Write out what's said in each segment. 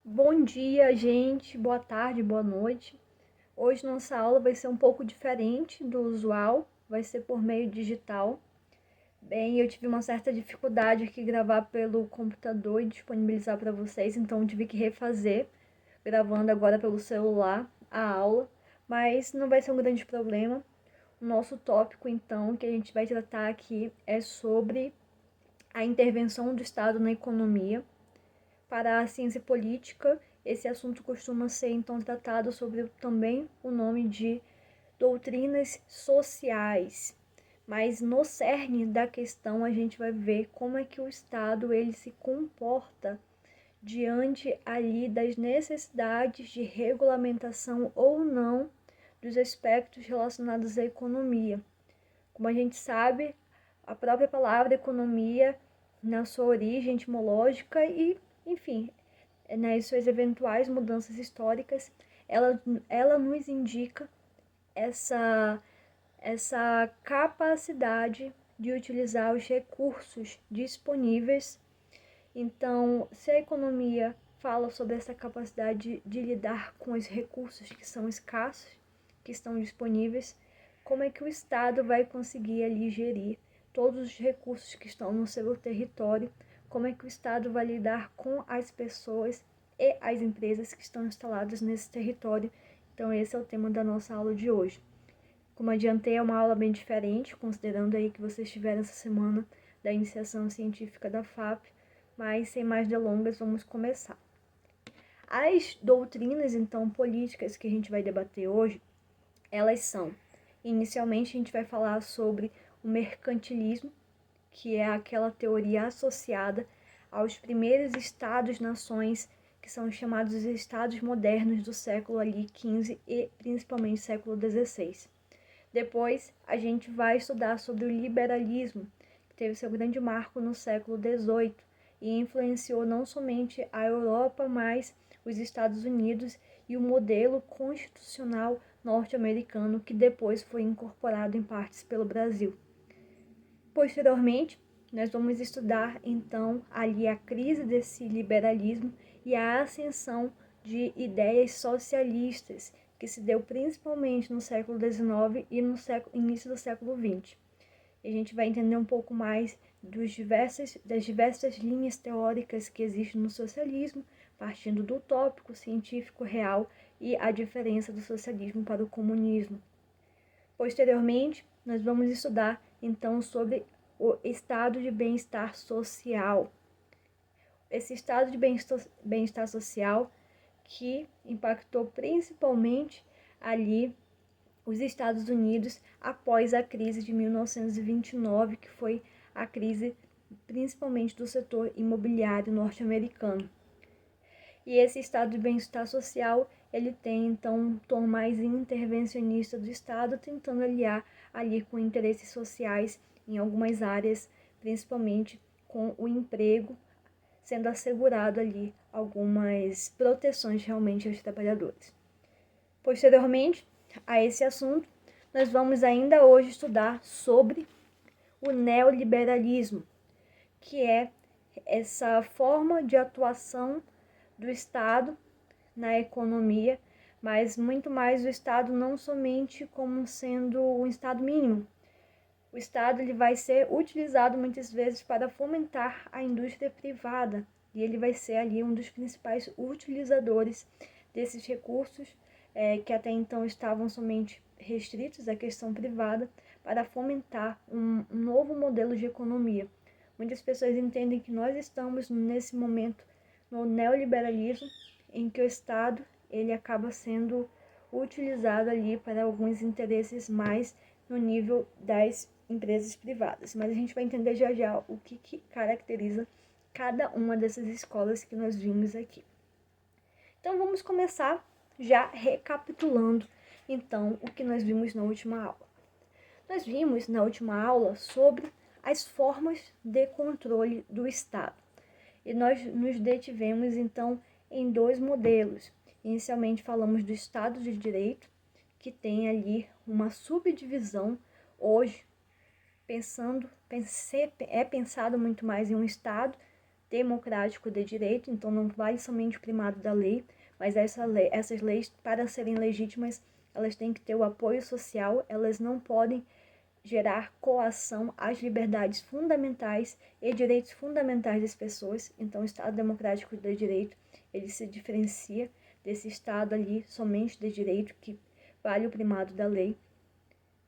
Bom dia, gente. Boa tarde, boa noite. Hoje nossa aula vai ser um pouco diferente do usual, vai ser por meio digital. Bem, eu tive uma certa dificuldade aqui gravar pelo computador e disponibilizar para vocês, então tive que refazer, gravando agora pelo celular a aula, mas não vai ser um grande problema. O nosso tópico, então, que a gente vai tratar aqui é sobre a intervenção do Estado na economia. Para a ciência política, esse assunto costuma ser então tratado sobre também o nome de doutrinas sociais. Mas no cerne da questão a gente vai ver como é que o Estado ele se comporta diante ali das necessidades de regulamentação ou não dos aspectos relacionados à economia. Como a gente sabe, a própria palavra economia, na sua origem etimológica e, enfim, nas suas eventuais mudanças históricas, ela nos indica essa, essa capacidade de utilizar os recursos disponíveis. Então, se a economia fala sobre essa capacidade de lidar com os recursos que são escassos, que estão disponíveis, como é que o Estado vai conseguir ali gerir todos os recursos que estão no seu território, como é que o Estado vai lidar com as pessoas e as empresas que estão instaladas nesse território. Então esse é o tema da nossa aula de hoje. Como adiantei, é uma aula bem diferente, considerando aí que vocês tiveram essa semana da iniciação científica da FAP, mas sem mais delongas, vamos começar. As doutrinas, então, políticas que a gente vai debater hoje, elas são, inicialmente a gente vai falar sobre o mercantilismo, que é aquela teoria associada aos primeiros estados-nações, que são chamados de estados modernos do século ali 15 e principalmente século 16. Depois a gente vai estudar sobre o liberalismo, que teve seu grande marco no século 18 e influenciou não somente a Europa, mas os Estados Unidos e o modelo constitucional norte-americano, que depois foi incorporado em partes pelo Brasil. Posteriormente, nós vamos estudar então ali a crise desse liberalismo e a ascensão de ideias socialistas, que se deu principalmente no século XIX e no início do século XX. E a gente vai entender um pouco mais das diversas linhas teóricas que existem no socialismo, partindo do utópico, científico, real e a diferença do socialismo para o comunismo. Posteriormente, nós vamos estudar então sobre o estado de bem-estar social. Esse estado de bem-estar social que impactou principalmente ali os Estados Unidos após a crise de 1929, que foi a crise principalmente do setor imobiliário norte-americano. E esse estado de bem-estar social, ele tem então um tom mais intervencionista do Estado, tentando aliar ali com interesses sociais em algumas áreas, principalmente com o emprego, sendo assegurado ali algumas proteções realmente aos trabalhadores. Posteriormente a esse assunto, nós vamos ainda hoje estudar sobre o neoliberalismo, que é essa forma de atuação do Estado na economia, mas muito mais o Estado não somente como sendo um Estado mínimo. O Estado ele vai ser utilizado muitas vezes para fomentar a indústria privada e ele vai ser ali um dos principais utilizadores desses recursos que até então estavam somente restritos à questão privada para fomentar um novo modelo de economia. Muitas pessoas entendem que nós estamos nesse momento no neoliberalismo, em que o Estado ele acaba sendo utilizado ali para alguns interesses mais no nível das empresas privadas. Mas a gente vai entender já já o que caracteriza cada uma dessas escolas que nós vimos aqui. Então vamos começar já recapitulando então o que nós vimos na última aula. Nós vimos na última aula sobre as formas de controle do Estado. E nós nos detivemos então em dois modelos. Inicialmente falamos do Estado de Direito, que tem ali uma subdivisão hoje, é pensado muito mais em um Estado democrático de direito, então não vale somente o primado da lei, mas essas leis, para serem legítimas, elas têm que ter o apoio social, elas não podem gerar coação às liberdades fundamentais e direitos fundamentais das pessoas. Então, o Estado democrático de direito, ele se diferencia desse Estado ali somente de direito, que vale o primado da lei.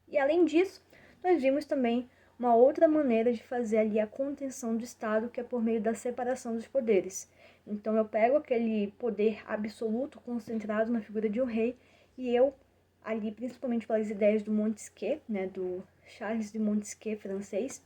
E, além disso, nós vimos também uma outra maneira de fazer ali a contenção do Estado, que é por meio da separação dos poderes. Então, eu pego aquele poder absoluto concentrado na figura de um rei e eu, ali, principalmente pelas ideias do Montesquieu, né, do Charles de Montesquieu, francês,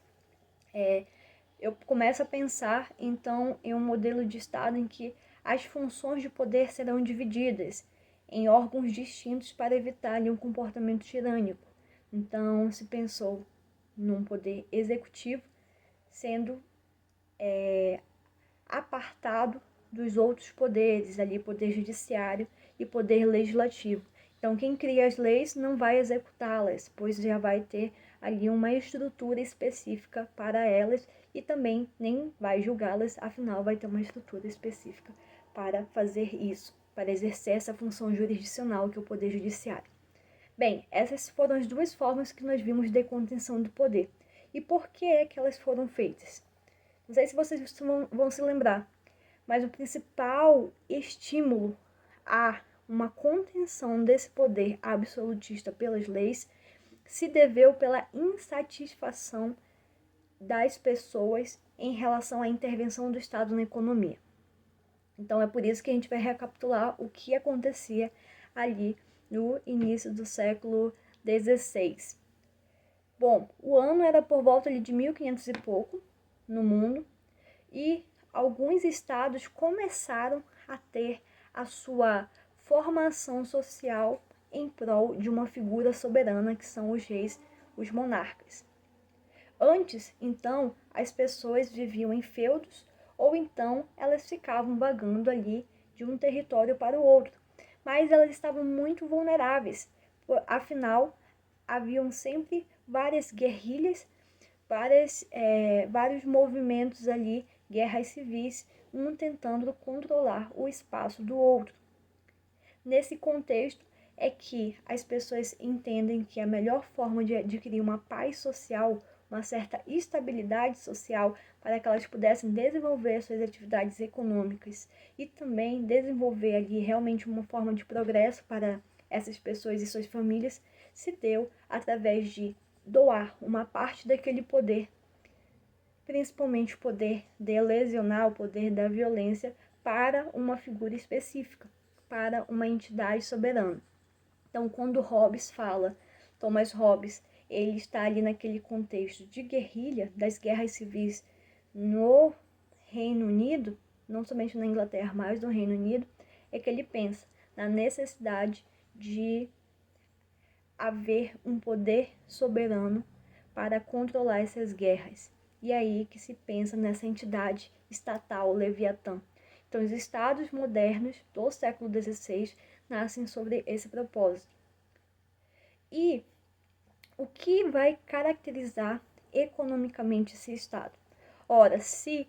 eu começo a pensar, então, em um modelo de Estado em que as funções de poder serão divididas em órgãos distintos para evitar ali um comportamento tirânico. Então, se pensou num poder executivo sendo apartado dos outros poderes, ali poder judiciário e poder legislativo. Então, quem cria as leis não vai executá-las, pois já vai ter ali uma estrutura específica para elas e também nem vai julgá-las, afinal vai ter uma estrutura específica para fazer isso, para exercer essa função jurisdicional que é o poder judiciário. Bem, essas foram as duas formas que nós vimos de contenção do poder. E por que é que elas foram feitas? Não sei se vocês vão se lembrar, mas o principal estímulo a uma contenção desse poder absolutista pelas leis se deveu pela insatisfação das pessoas em relação à intervenção do Estado na economia. Então é por isso que a gente vai recapitular o que acontecia ali no início do século XVI. Bom, o ano era por volta de 1500 e pouco no mundo, e alguns estados começaram a ter a sua formação social em prol de uma figura soberana, que são os reis, os monarcas. Antes, então, as pessoas viviam em feudos ou então elas ficavam vagando ali de um território para o outro, mas elas estavam muito vulneráveis, afinal, haviam sempre várias guerrilhas, vários movimentos ali, guerras civis, um tentando controlar o espaço do outro. Nesse contexto é que as pessoas entendem que a melhor forma de adquirir uma paz social, uma certa estabilidade social, para que elas pudessem desenvolver suas atividades econômicas e também desenvolver ali realmente uma forma de progresso para essas pessoas e suas famílias, se deu através de doar uma parte daquele poder, principalmente o poder de lesionar, o poder da violência, para uma figura específica, para uma entidade soberana. Então, quando Hobbes fala, Thomas Hobbes, ele está ali naquele contexto de guerrilha, das guerras civis no Reino Unido, não somente na Inglaterra, mas no Reino Unido, é que ele pensa na necessidade de haver um poder soberano para controlar essas guerras. E aí que se pensa nessa entidade estatal, Leviatã. Então, os estados modernos do século XVI nascem sobre esse propósito. E o que vai caracterizar economicamente esse estado? Ora, se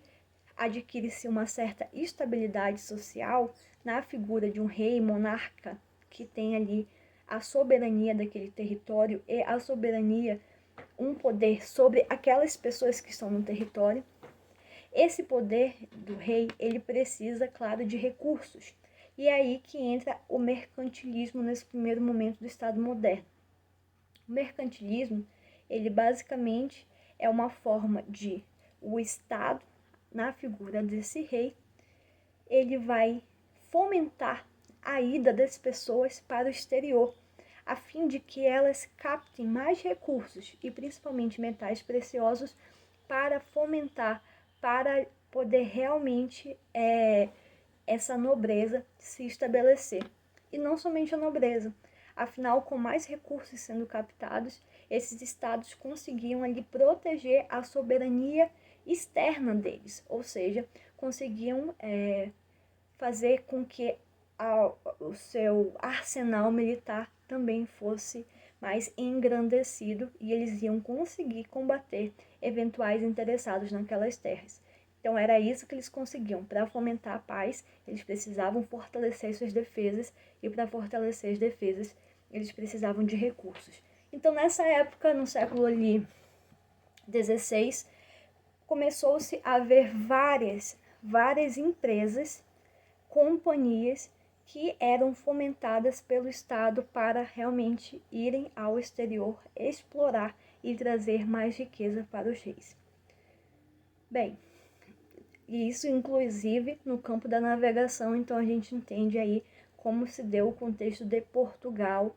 adquire-se uma certa estabilidade social na figura de um rei monarca que tem ali a soberania daquele território e a soberania, um poder sobre aquelas pessoas que estão no território. Esse poder do rei, ele precisa, claro, de recursos. E é aí que entra o mercantilismo nesse primeiro momento do Estado moderno. O mercantilismo, ele basicamente é uma forma de o Estado, na figura desse rei, ele vai fomentar a ida das pessoas para o exterior, a fim de que elas captem mais recursos e principalmente metais preciosos para fomentar, para poder realmente essa nobreza se estabelecer. E não somente a nobreza, afinal, com mais recursos sendo captados, esses estados conseguiam ali proteger a soberania externa deles, ou seja, conseguiam fazer com que o seu arsenal militar também fosse mais engrandecido e eles iam conseguir combater eventuais interessados naquelas terras. Então era isso que eles conseguiam. Para fomentar a paz, eles precisavam fortalecer suas defesas, e para fortalecer as defesas, eles precisavam de recursos. Então nessa época, no século ali 16, começou-se a haver várias empresas, companhias que eram fomentadas pelo Estado para realmente irem ao exterior, explorar e trazer mais riqueza para os reis. Bem, e isso inclusive no campo da navegação, então a gente entende aí como se deu o contexto de Portugal,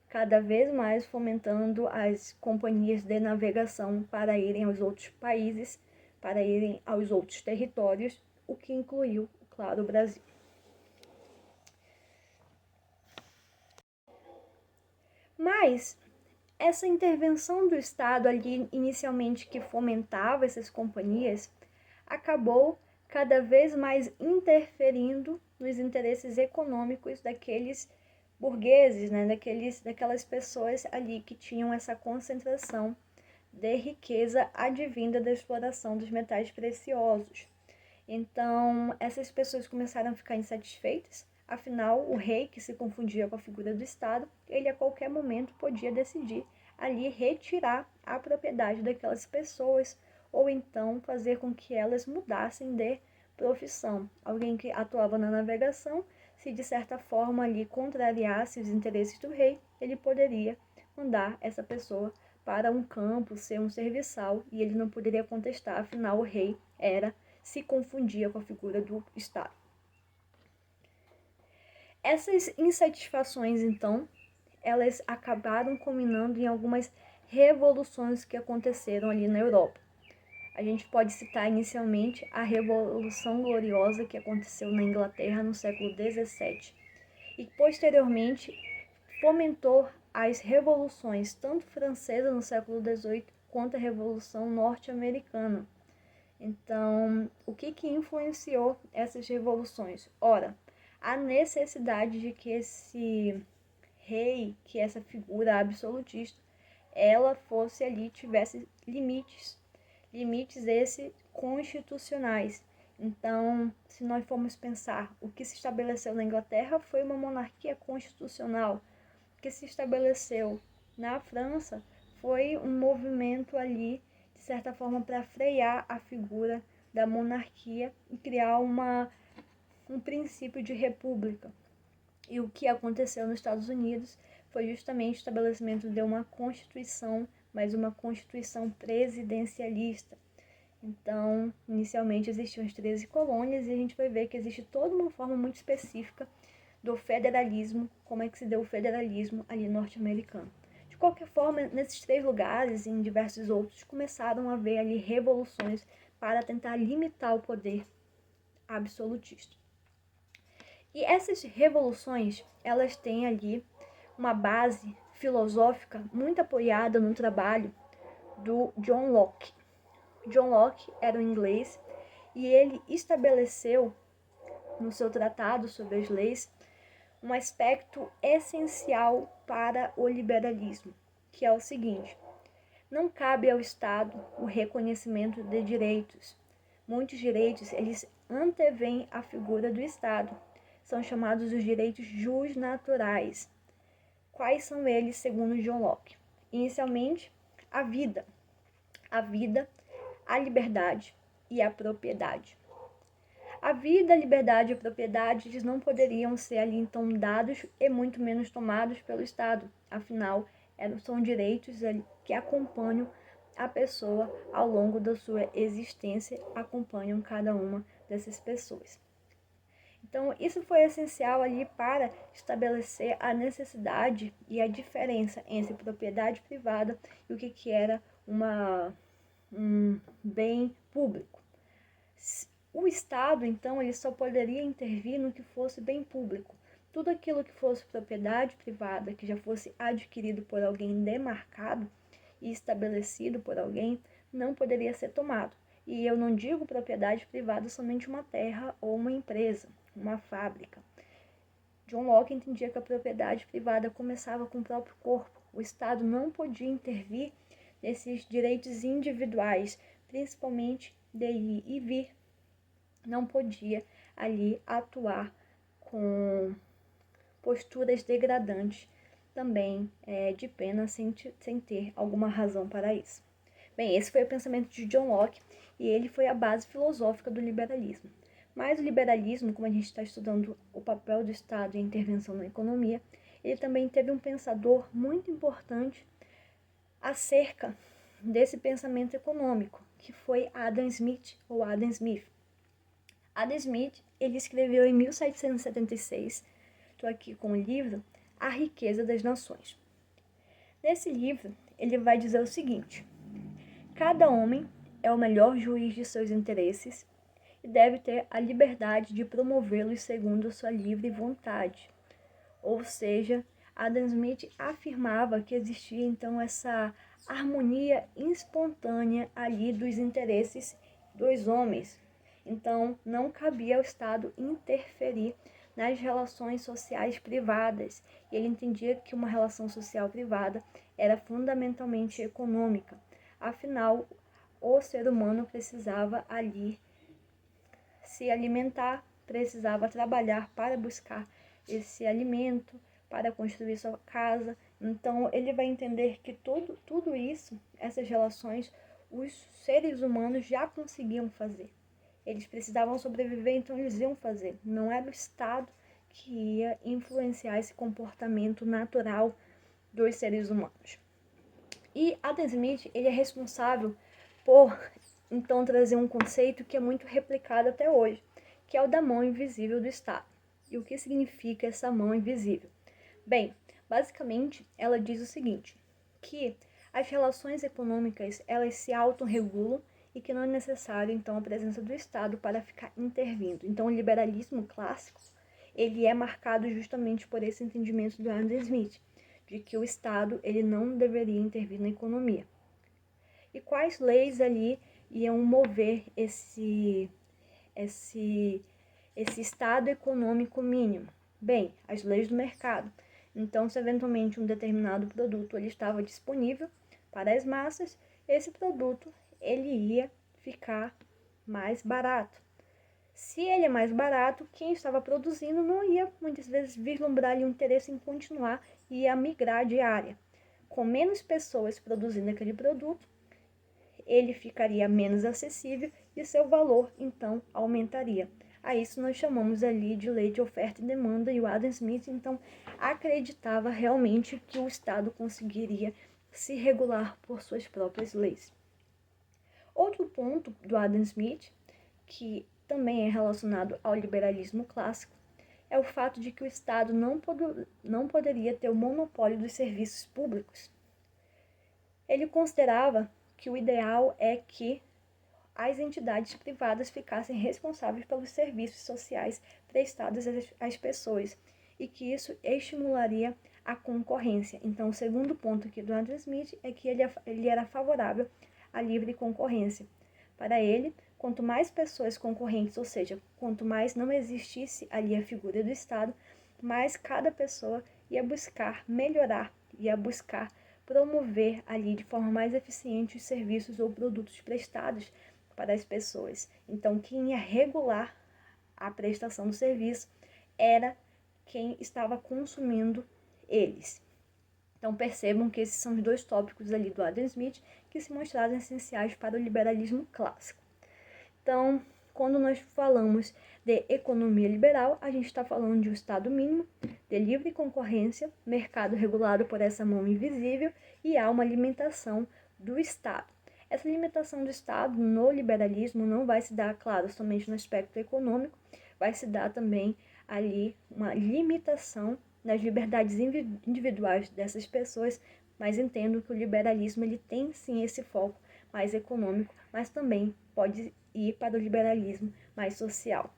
cada vez mais fomentando as companhias de navegação para irem aos outros países, para irem aos outros territórios, o que incluiu, claro, o Brasil. Mas essa intervenção do Estado ali, inicialmente, que fomentava essas companhias, acabou cada vez mais interferindo nos interesses econômicos daqueles burgueses, né? Daquelas pessoas ali que tinham essa concentração de riqueza advinda da exploração dos metais preciosos. Então, essas pessoas começaram a ficar insatisfeitas. Afinal, o rei, que se confundia com a figura do Estado, ele a qualquer momento podia decidir ali retirar a propriedade daquelas pessoas ou então fazer com que elas mudassem de profissão. Alguém que atuava na navegação, se de certa forma ali contrariasse os interesses do rei, ele poderia mandar essa pessoa para um campo, ser um serviçal, e ele não poderia contestar, afinal o rei se confundia com a figura do Estado. Essas insatisfações, então, elas acabaram culminando em algumas revoluções que aconteceram ali na Europa. A gente pode citar inicialmente a Revolução Gloriosa que aconteceu na Inglaterra no século XVII e posteriormente fomentou as revoluções tanto francesa no século XVIII quanto a Revolução Norte-Americana. Então, o que influenciou essas revoluções? Ora, a necessidade de que esse rei, que essa figura absolutista, ela fosse ali, tivesse limites esses constitucionais. Então, se nós formos pensar, o que se estabeleceu na Inglaterra foi uma monarquia constitucional. O que se estabeleceu na França foi um movimento ali, de certa forma, para frear a figura da monarquia e criar um princípio de república. E o que aconteceu nos Estados Unidos foi justamente o estabelecimento de uma constituição, mas uma constituição presidencialista. Então, inicialmente existiam as 13 colônias e a gente vai ver que existe toda uma forma muito específica do federalismo, como é que se deu o federalismo ali norte-americano. De qualquer forma, nesses 3 lugares e em diversos outros, começaram a haver ali revoluções para tentar limitar o poder absolutista. E essas revoluções, elas têm ali uma base filosófica muito apoiada no trabalho do John Locke. John Locke era um inglês e ele estabeleceu no seu tratado sobre as leis um aspecto essencial para o liberalismo, que é o seguinte: não cabe ao Estado o reconhecimento de direitos. Muitos direitos, eles antevêm a figura do Estado. São chamados os direitos jusnaturais. Quais são eles, segundo John Locke? Inicialmente, a vida, a liberdade e a propriedade. A vida, a liberdade e a propriedade, eles não poderiam ser ali então dados e muito menos tomados pelo Estado. Afinal, são direitos que acompanham a pessoa ao longo da sua existência, acompanham cada uma dessas pessoas. Então, isso foi essencial ali para estabelecer a necessidade e a diferença entre propriedade privada e o que era um bem público. O Estado, então, ele só poderia intervir no que fosse bem público. Tudo aquilo que fosse propriedade privada, que já fosse adquirido por alguém demarcado e estabelecido por alguém, não poderia ser tomado. E eu não digo propriedade privada somente uma terra ou uma empresa, uma fábrica. John Locke entendia que a propriedade privada começava com o próprio corpo. O Estado não podia intervir nesses direitos individuais, principalmente de ir e vir, não podia ali atuar com posturas degradantes, também de pena, sem ter alguma razão para isso. Bem, esse foi o pensamento de John Locke e ele foi a base filosófica do liberalismo. Mas o liberalismo, como a gente está estudando o papel do Estado e a intervenção na economia, ele também teve um pensador muito importante acerca desse pensamento econômico, que foi Adam Smith ou Adam Smith. Adam Smith, ele escreveu em 1776, estou aqui com o livro, A Riqueza das Nações. Nesse livro, ele vai dizer o seguinte: cada homem é o melhor juiz de seus interesses e deve ter a liberdade de promovê-los segundo sua livre vontade. Ou seja, Adam Smith afirmava que existia então essa harmonia espontânea ali dos interesses dos homens. Então, não cabia ao Estado interferir nas relações sociais privadas. E ele entendia que uma relação social privada era fundamentalmente econômica. Afinal, o ser humano precisava ali se alimentar, precisava trabalhar para buscar esse alimento, para construir sua casa. Então, ele vai entender que tudo isso, essas relações, os seres humanos já conseguiam fazer. Eles precisavam sobreviver, então eles iam fazer. Não era o Estado que ia influenciar esse comportamento natural dos seres humanos. E Adam Smith, ele é responsável por, então, trazer um conceito que é muito replicado até hoje, que é o da mão invisível do Estado. E o que significa essa mão invisível? Bem, basicamente, ela diz o seguinte, que as relações econômicas, elas se autorregulam e que não é necessário, então, a presença do Estado para ficar intervindo. Então, o liberalismo clássico, ele é marcado justamente por esse entendimento do Adam Smith, de que o Estado, ele não deveria intervir na economia. E quais leis ali iam mover esse estado econômico mínimo? Bem, as leis do mercado. Então, se eventualmente um determinado produto ele estava disponível para as massas, esse produto ele ia ficar mais barato. Se ele é mais barato, quem estava produzindo não ia muitas vezes vislumbrar ali um interesse em continuar e ia migrar de área. Com menos pessoas produzindo aquele produto, ele ficaria menos acessível e seu valor, então, aumentaria. A isso nós chamamos ali de lei de oferta e demanda, e o Adam Smith, então, acreditava realmente que o Estado conseguiria se regular por suas próprias leis. Outro ponto do Adam Smith, que também é relacionado ao liberalismo clássico, é o fato de que o Estado não poderia ter o monopólio dos serviços públicos. Ele considerava que o ideal é que as entidades privadas ficassem responsáveis pelos serviços sociais prestados às pessoas e que isso estimularia a concorrência. Então, o segundo ponto aqui do Adam Smith é que ele era favorável à livre concorrência. Para ele, quanto mais pessoas concorrentes, ou seja, quanto mais não existisse ali a figura do Estado, mais cada pessoa ia buscar melhorar, ia buscar promover ali de forma mais eficiente os serviços ou produtos prestados para as pessoas. Então, quem ia regular a prestação do serviço era quem estava consumindo eles. Então, percebam que esses são os dois tópicos ali do Adam Smith que se mostraram essenciais para o liberalismo clássico. Então, quando nós falamos de economia liberal, a gente está falando de um Estado mínimo, de livre concorrência, mercado regulado por essa mão invisível e há uma limitação do Estado. Essa limitação do Estado no liberalismo não vai se dar, claro, somente no aspecto econômico, vai se dar também ali uma limitação nas liberdades individuais dessas pessoas, mas entendo que o liberalismo ele tem sim esse foco mais econômico, mas também pode ir para o liberalismo mais social.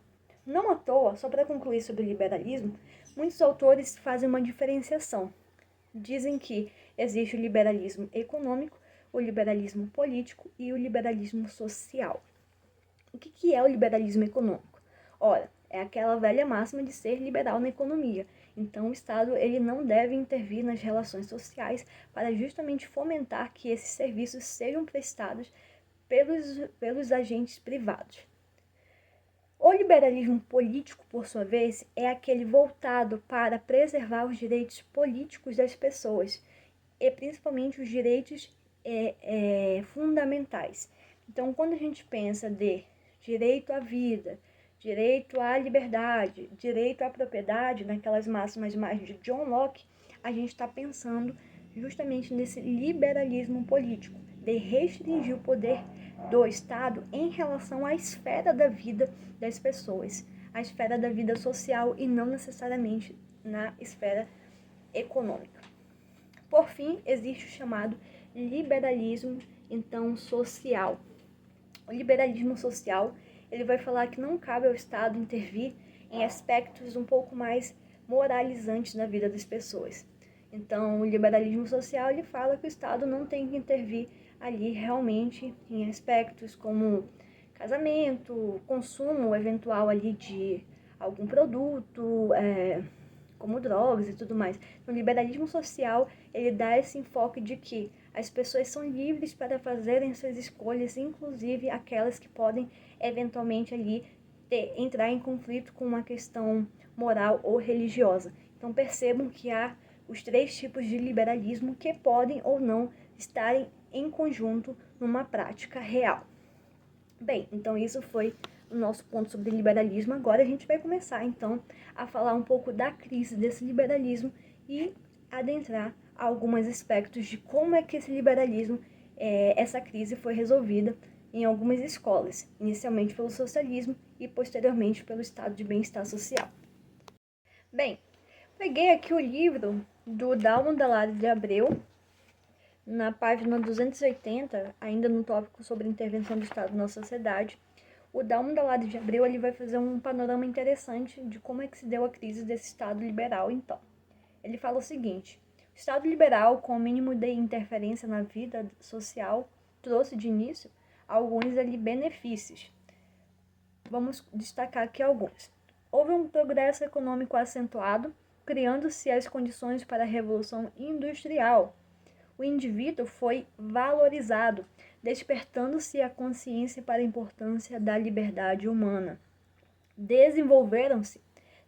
Não à toa, só para concluir sobre o liberalismo, muitos autores fazem uma diferenciação. Dizem que existe o liberalismo econômico, o liberalismo político e o liberalismo social. O que é o liberalismo econômico? Ora, é aquela velha máxima de ser liberal na economia. Então, o Estado ele não deve intervir nas relações sociais para justamente fomentar que esses serviços sejam prestados pelos agentes privados. O liberalismo político, por sua vez, é aquele voltado para preservar os direitos políticos das pessoas, e principalmente os direitos fundamentais. Então, quando a gente pensa de direito à vida, direito à liberdade, direito à propriedade, naquelas máximas mais de John Locke, a gente está pensando justamente nesse liberalismo político, de restringir o poder do Estado em relação à esfera da vida das pessoas, a esfera da vida social e não necessariamente na esfera econômica. Por fim, existe o chamado liberalismo, então, social. O liberalismo social, ele vai falar que não cabe ao Estado intervir em aspectos um pouco mais moralizantes na vida das pessoas. Então, o liberalismo social, ele fala que o Estado não tem que intervir ali realmente em aspectos como casamento, consumo eventual ali de algum produto, como drogas e tudo mais. No liberalismo social, ele dá esse enfoque de que as pessoas são livres para fazerem suas escolhas, inclusive aquelas que podem eventualmente ali entrar em conflito com uma questão moral ou religiosa. Então percebam que há os 3 tipos de liberalismo que podem ou não estarem em conjunto numa prática real. Bem, então isso foi o nosso ponto sobre liberalismo. Agora a gente vai começar então a falar um pouco da crise desse liberalismo e adentrar alguns aspectos de como é que esse liberalismo, essa crise foi resolvida em algumas escolas, inicialmente pelo socialismo e posteriormente pelo estado de bem-estar social. Bem, peguei aqui o livro do Dalmon Dall'Are de Abreu, na página 280, ainda no tópico sobre intervenção do Estado na sociedade. O Dalmon Dall'Are de Abreu ele vai fazer um panorama interessante de como é que se deu a crise desse Estado liberal, então. Ele fala o seguinte: o Estado liberal, com o mínimo de interferência na vida social, trouxe de início alguns ali benefícios. Vamos destacar aqui alguns. Houve um progresso econômico acentuado, criando-se as condições para a Revolução Industrial. O indivíduo foi valorizado, despertando-se a consciência para a importância da liberdade humana. Desenvolveram-se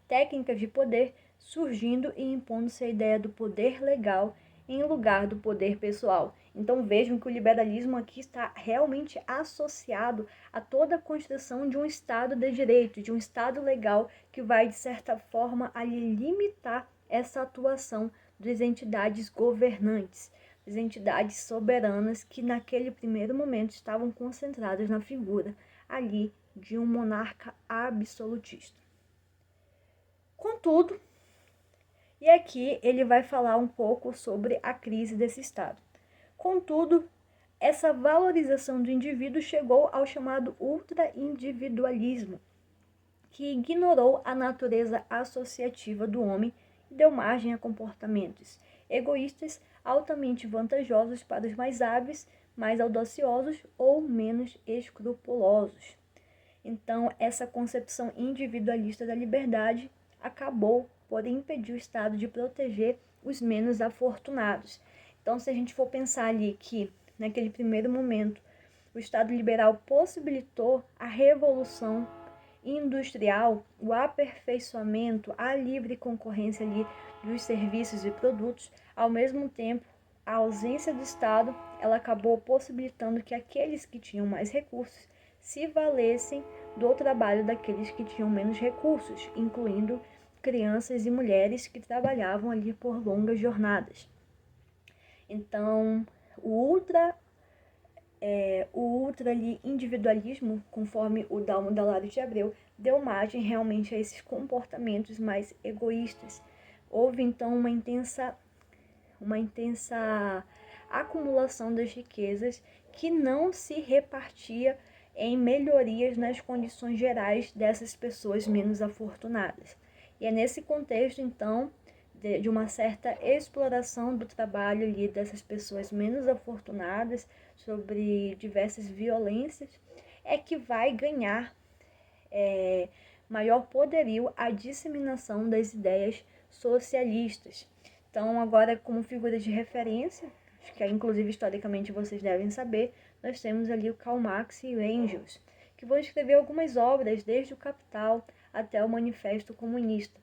técnicas de poder, surgindo e impondo-se a ideia do poder legal em lugar do poder pessoal. Então vejam que o liberalismo aqui está realmente associado a toda a construção de um Estado de direito, de um Estado legal que vai, de certa forma, ali limitar essa atuação das entidades governantes, das entidades soberanas que naquele primeiro momento estavam concentradas na figura ali de um monarca absolutista. Contudo, e aqui ele vai falar um pouco sobre a crise desse Estado. Contudo, essa valorização do indivíduo chegou ao chamado ultra-individualismo, que ignorou a natureza associativa do homem e deu margem a comportamentos egoístas altamente vantajosos para os mais hábeis, mais audaciosos ou menos escrupulosos. Então, essa concepção individualista da liberdade acabou por impedir o Estado de proteger os menos afortunados. Então, se a gente for pensar ali que, naquele primeiro momento, o Estado liberal possibilitou a revolução industrial, o aperfeiçoamento, a livre concorrência ali dos serviços e produtos, ao mesmo tempo, a ausência do Estado, ela acabou possibilitando que aqueles que tinham mais recursos se valessem do trabalho daqueles que tinham menos recursos, incluindo crianças e mulheres que trabalhavam ali por longas jornadas. Então, o ultra ali individualismo, conforme o Dalmon Dall'Are de Abreu, deu margem realmente a esses comportamentos mais egoístas. Houve então uma intensa acumulação das riquezas que não se repartia em melhorias nas condições gerais dessas pessoas menos afortunadas. E é nesse contexto, então, de uma certa exploração do trabalho ali dessas pessoas menos afortunadas sobre diversas violências, é que vai ganhar maior poderio a disseminação das ideias socialistas. Então, agora, como figura de referência, acho que inclusive historicamente vocês devem saber, nós temos ali o Karl Marx e o Engels, que vão escrever algumas obras, desde o Capital até o Manifesto Comunista.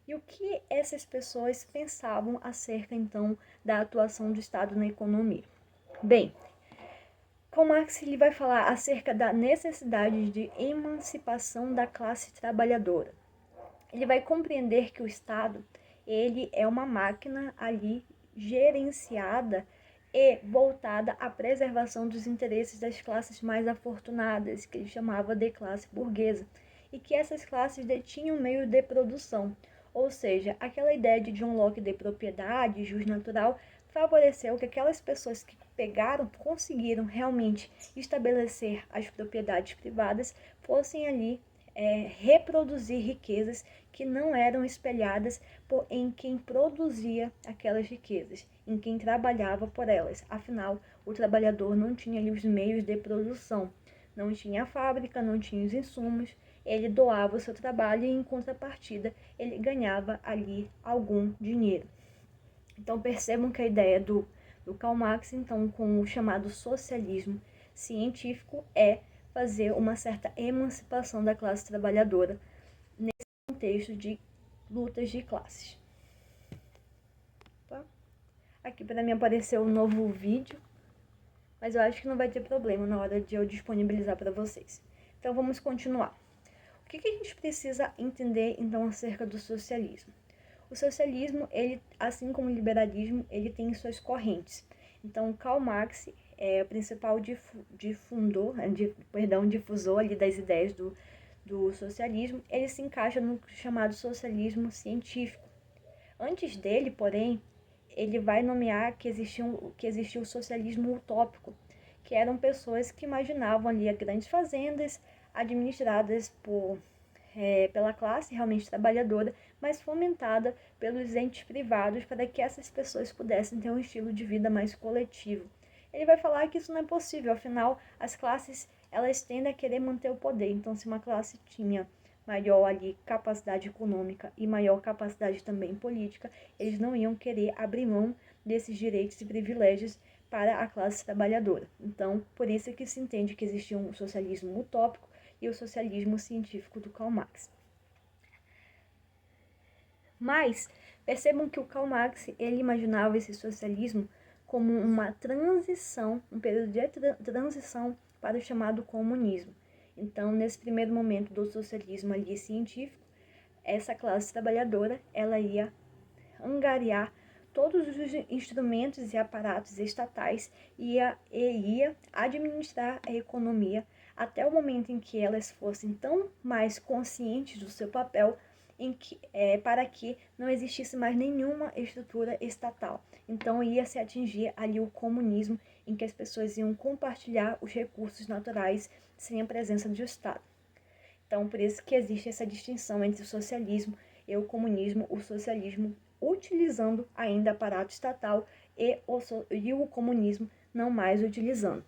E o que essas pessoas pensavam acerca, então, da atuação do Estado na economia? Bem, Karl Marx ele vai falar acerca da necessidade de emancipação da classe trabalhadora. Ele vai compreender que o Estado ele é uma máquina ali gerenciada e voltada à preservação dos interesses das classes mais afortunadas, que ele chamava de classe burguesa, e que essas classes detinham meio de produção, ou seja, aquela ideia de John Locke de propriedade, jus natural, favoreceu que aquelas pessoas que conseguiram realmente estabelecer as propriedades privadas, fossem ali reproduzir riquezas que não eram espelhadas em quem produzia aquelas riquezas, em quem trabalhava por elas. Afinal, o trabalhador não tinha ali os meios de produção, não tinha a fábrica, não tinha os insumos, ele doava o seu trabalho e, em contrapartida, ele ganhava ali algum dinheiro. Então percebam que a ideia do Karl Marx, então, com o chamado socialismo científico, é fazer uma certa emancipação da classe trabalhadora nesse contexto de lutas de classes. Tá? Aqui para mim apareceu um novo vídeo, mas eu acho que não vai ter problema na hora de eu disponibilizar para vocês. Então vamos continuar. O que a gente precisa entender então acerca do socialismo? O socialismo, ele, assim como o liberalismo, ele tem suas correntes. Então, Karl Marx é o principal difusor ali das ideias do socialismo. Ele se encaixa no chamado socialismo científico. Antes dele, porém, ele vai nomear que existiu o socialismo utópico, que eram pessoas que imaginavam ali grandes fazendas administradas pela classe realmente trabalhadora, mas fomentada pelos entes privados para que essas pessoas pudessem ter um estilo de vida mais coletivo. Ele vai falar que isso não é possível, afinal, as classes elas tendem a querer manter o poder. Então, se uma classe tinha maior ali capacidade econômica e maior capacidade também política, eles não iam querer abrir mão desses direitos e privilégios para a classe trabalhadora. Então, por isso é que se entende que existia um socialismo utópico e o socialismo científico do Karl Marx. Mas percebam que o Karl Marx ele imaginava esse socialismo como uma transição, um período de transição para o chamado comunismo. Então, nesse primeiro momento do socialismo ali científico, essa classe trabalhadora ela ia angariar todos os instrumentos e aparatos estatais e ia administrar a economia até o momento em que elas fossem tão mais conscientes do seu papel para que não existisse mais nenhuma estrutura estatal. Então ia se atingir ali o comunismo, em que as pessoas iam compartilhar os recursos naturais sem a presença do Estado. Então, por isso que existe essa distinção entre o socialismo e o comunismo, o socialismo utilizando ainda aparato estatal e o comunismo não mais utilizando.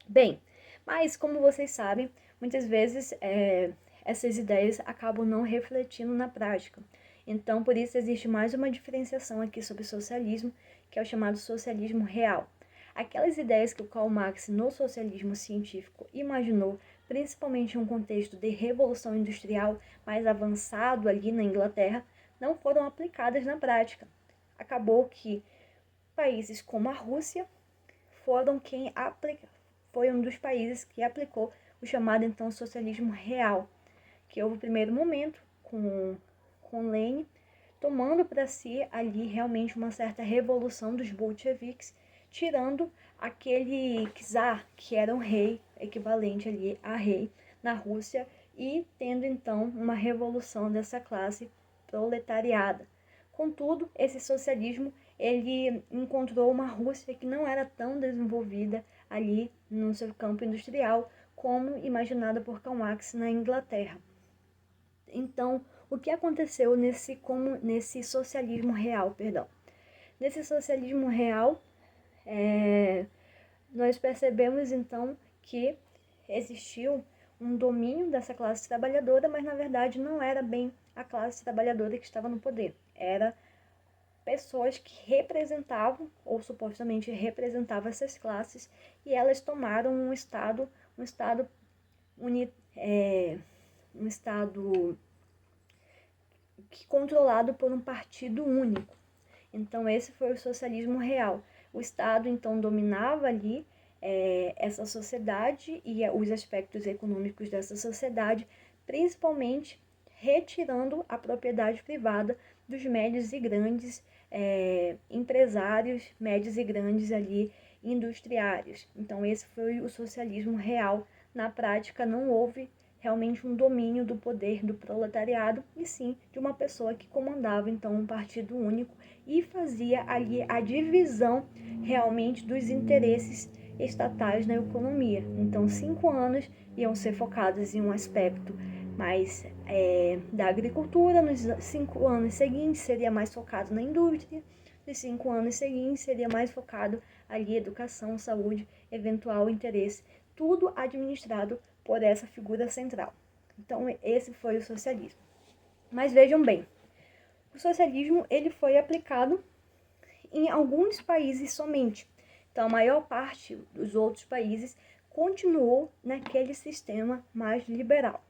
Bem, mas como vocês sabem, muitas vezes essas ideias acabam não refletindo na prática. Então, por isso existe mais uma diferenciação aqui sobre socialismo, que é o chamado socialismo real. Aquelas ideias que o Karl Marx no socialismo científico imaginou, principalmente em um contexto de revolução industrial mais avançado ali na Inglaterra, não foram aplicadas na prática. Acabou que países como a Rússia foi um dos países que aplicou o chamado então socialismo real, que houve o primeiro momento com Lenin tomando para si ali realmente uma certa revolução dos bolcheviques, tirando aquele czar que era um rei, equivalente ali a rei na Rússia, e tendo então uma revolução dessa classe proletariada. Contudo, esse socialismo ele encontrou uma Rússia que não era tão desenvolvida ali no seu campo industrial como imaginada por Karl Marx na Inglaterra. Então, o que aconteceu nesse socialismo real, Nesse socialismo real, nós percebemos então que existiu um domínio dessa classe trabalhadora, mas na verdade não era bem a classe trabalhadora que estava no poder. Era pessoas que representavam, ou supostamente representavam essas classes, e elas tomaram um estado um Estado controlado por um partido único. Então, esse foi o socialismo real. O Estado, então, dominava ali essa sociedade e os aspectos econômicos dessa sociedade, principalmente retirando a propriedade privada dos médios e grandes empresários, médios e grandes ali industriários. Então, esse foi o socialismo real. Na prática, não houve realmente um domínio do poder do proletariado, e sim de uma pessoa que comandava então um partido único e fazia ali a divisão realmente dos interesses estatais na economia. Então, 5 anos iam ser focados em um aspecto mais da agricultura, nos 5 anos seguintes seria mais focado na indústria, nos 5 anos seguintes seria mais focado ali educação, saúde, eventual interesse, tudo administrado por essa figura central. Então, esse foi o socialismo. Mas vejam bem, o socialismo ele foi aplicado em alguns países somente. Então, a maior parte dos outros países continuou naquele sistema mais liberal.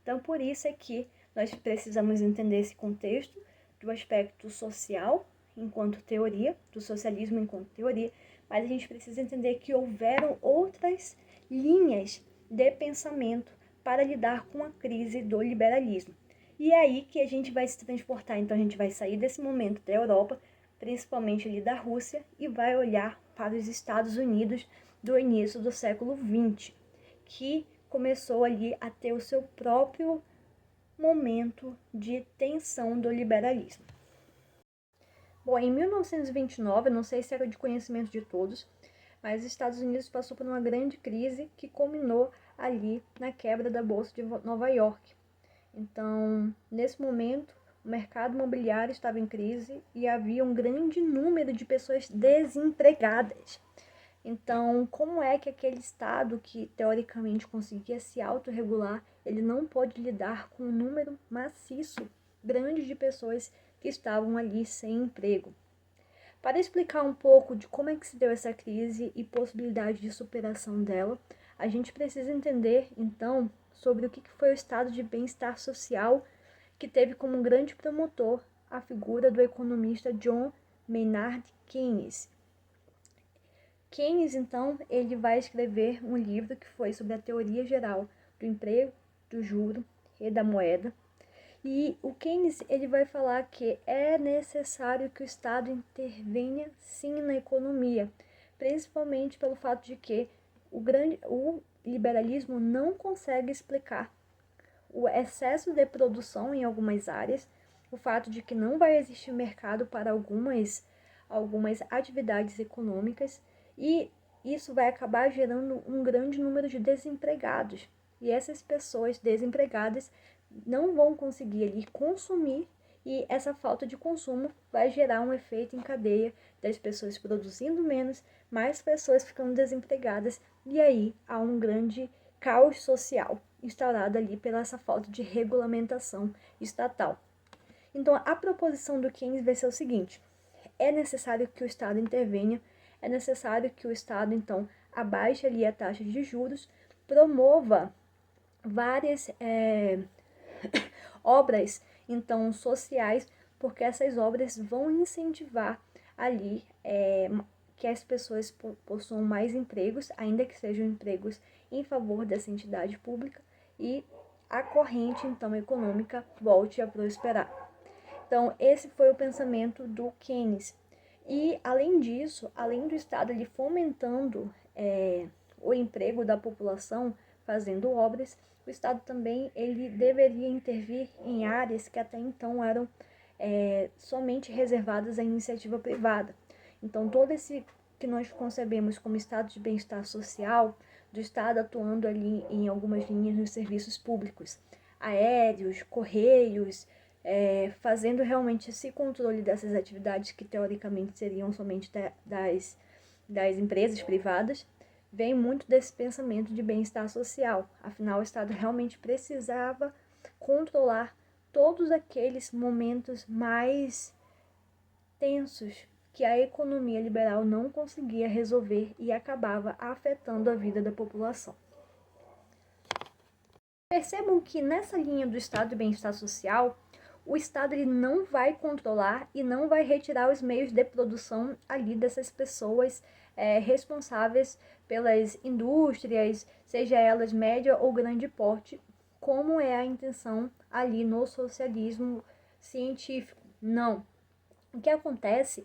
Então, por isso é que nós precisamos entender esse contexto do aspecto social enquanto teoria, do socialismo enquanto teoria, mas a gente precisa entender que houveram outras linhas de pensamento para lidar com a crise do liberalismo. E é aí que a gente vai se transportar. Então, a gente vai sair desse momento da Europa, principalmente ali da Rússia, e vai olhar para os Estados Unidos do início do século XX, que começou ali a ter o seu próprio momento de tensão do liberalismo. Bom, em 1929, não sei se era de conhecimento de todos, mas os Estados Unidos passou por uma grande crise que culminou ali na quebra da Bolsa de Nova York. Então, nesse momento, o mercado imobiliário estava em crise e havia um grande número de pessoas desempregadas. Então, como é que aquele Estado que teoricamente conseguia se autorregular, ele não pode lidar com um número maciço, grande de pessoas que estavam ali sem emprego? Para explicar um pouco de como é que se deu essa crise e possibilidade de superação dela, a gente precisa entender, então, sobre o que foi o estado de bem-estar social que teve como grande promotor a figura do economista John Maynard Keynes. Keynes, então, ele vai escrever um livro que foi sobre a teoria geral do emprego, do juro e da moeda. E o Keynes ele vai falar que é necessário que o Estado intervenha sim na economia, principalmente pelo fato de que o liberalismo não consegue explicar o excesso de produção em algumas áreas, o fato de que não vai existir mercado para algumas atividades econômicas, e isso vai acabar gerando um grande número de desempregados. E essas pessoas desempregadas não vão conseguir ali consumir, e essa falta de consumo vai gerar um efeito em cadeia das pessoas produzindo menos, mais pessoas ficando desempregadas, e aí há um grande caos social instaurado ali pela essa falta de regulamentação estatal. Então, a proposição do Keynes vai ser o seguinte: é necessário que o Estado intervenha, é necessário que o Estado, então, abaixe ali a taxa de juros, promova várias obras, então, sociais, porque essas obras vão incentivar ali que as pessoas possuam mais empregos, ainda que sejam empregos em favor dessa entidade pública, e a corrente, então, econômica volte a prosperar. Então, esse foi o pensamento do Keynes. E, além disso, além do Estado ali fomentando o emprego da população, fazendo obras, o Estado também ele deveria intervir em áreas que até então eram somente reservadas à iniciativa privada. Então, todo esse que nós concebemos como estado de bem-estar social, do Estado atuando ali em algumas linhas nos serviços públicos, aéreos, correios, fazendo realmente esse controle dessas atividades que teoricamente seriam somente das empresas privadas, vem muito desse pensamento de bem-estar social. Afinal, o Estado realmente precisava controlar todos aqueles momentos mais tensos que a economia liberal não conseguia resolver e acabava afetando a vida da população. Percebam que nessa linha do estado de bem-estar social, o Estado ele não vai controlar e não vai retirar os meios de produção ali dessas pessoas responsáveis pelas indústrias, seja elas média ou grande porte, como é a intenção ali no socialismo científico. Não. O que acontece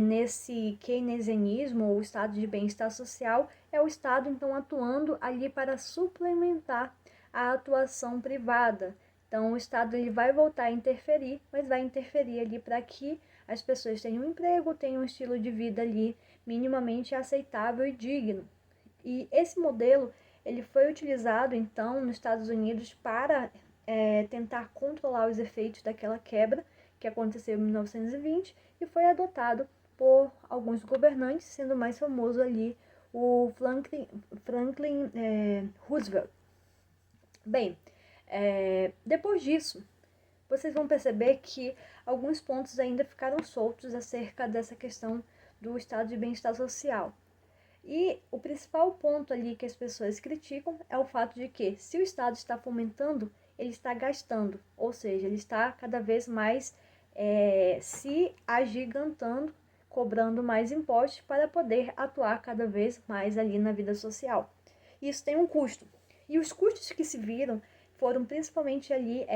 nesse keynesianismo, ou estado de bem-estar social, é o Estado, então, atuando ali para suplementar a atuação privada. Então, o Estado ele vai voltar a interferir, mas vai interferir ali para que as pessoas tenham um emprego, tenham um estilo de vida ali minimamente aceitável e digno. E esse modelo ele foi utilizado, então, nos Estados Unidos para tentar controlar os efeitos daquela quebra que aconteceu em 1920 e foi adotado por alguns governantes, sendo mais famoso ali o Franklin Roosevelt. Bem, depois disso, vocês vão perceber que alguns pontos ainda ficaram soltos acerca dessa questão do estado de bem-estar social. E o principal ponto ali que as pessoas criticam é o fato de que, se o Estado está fomentando, ele está gastando, ou seja, ele está cada vez mais se agigantando, cobrando mais impostos para poder atuar cada vez mais ali na vida social. Isso tem um custo. E os custos que se viram foram principalmente ali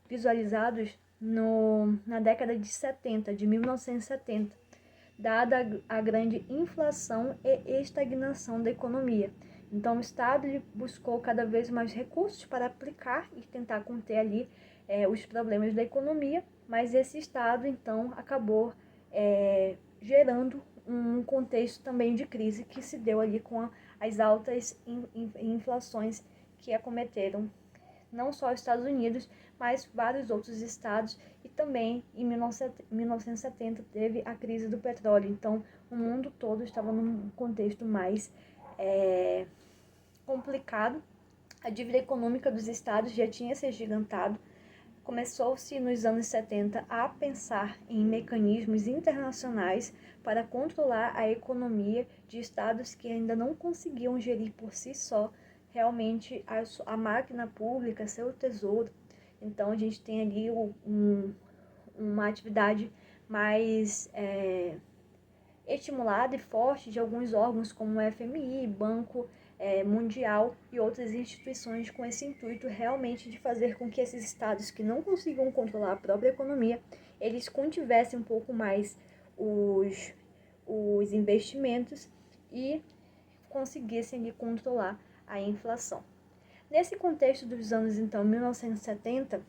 visualizados na década de 70, de 1970, dada a grande inflação e estagnação da economia. Então, o Estado ele buscou cada vez mais recursos para aplicar e tentar conter ali os problemas da economia, mas esse Estado, então, acabou gerando um contexto também de crise que se deu ali com as altas inflações que acometeram não só os Estados Unidos, mas vários outros estados, e também em 1970 teve a crise do petróleo. Então, o mundo todo estava num contexto mais complicado. A dívida econômica dos estados já tinha se agigantado. Começou-se nos anos 70 a pensar em mecanismos internacionais para controlar a economia de estados que ainda não conseguiam gerir por si só realmente a máquina pública, seu tesouro. Então a gente tem ali uma atividade mais estimulada e forte de alguns órgãos como o FMI, Banco Mundial e outras instituições com esse intuito realmente de fazer com que esses estados que não consigam controlar a própria economia, eles contivessem um pouco mais os investimentos e conseguissem ali controlar a inflação. Nesse contexto dos anos, então, 1970,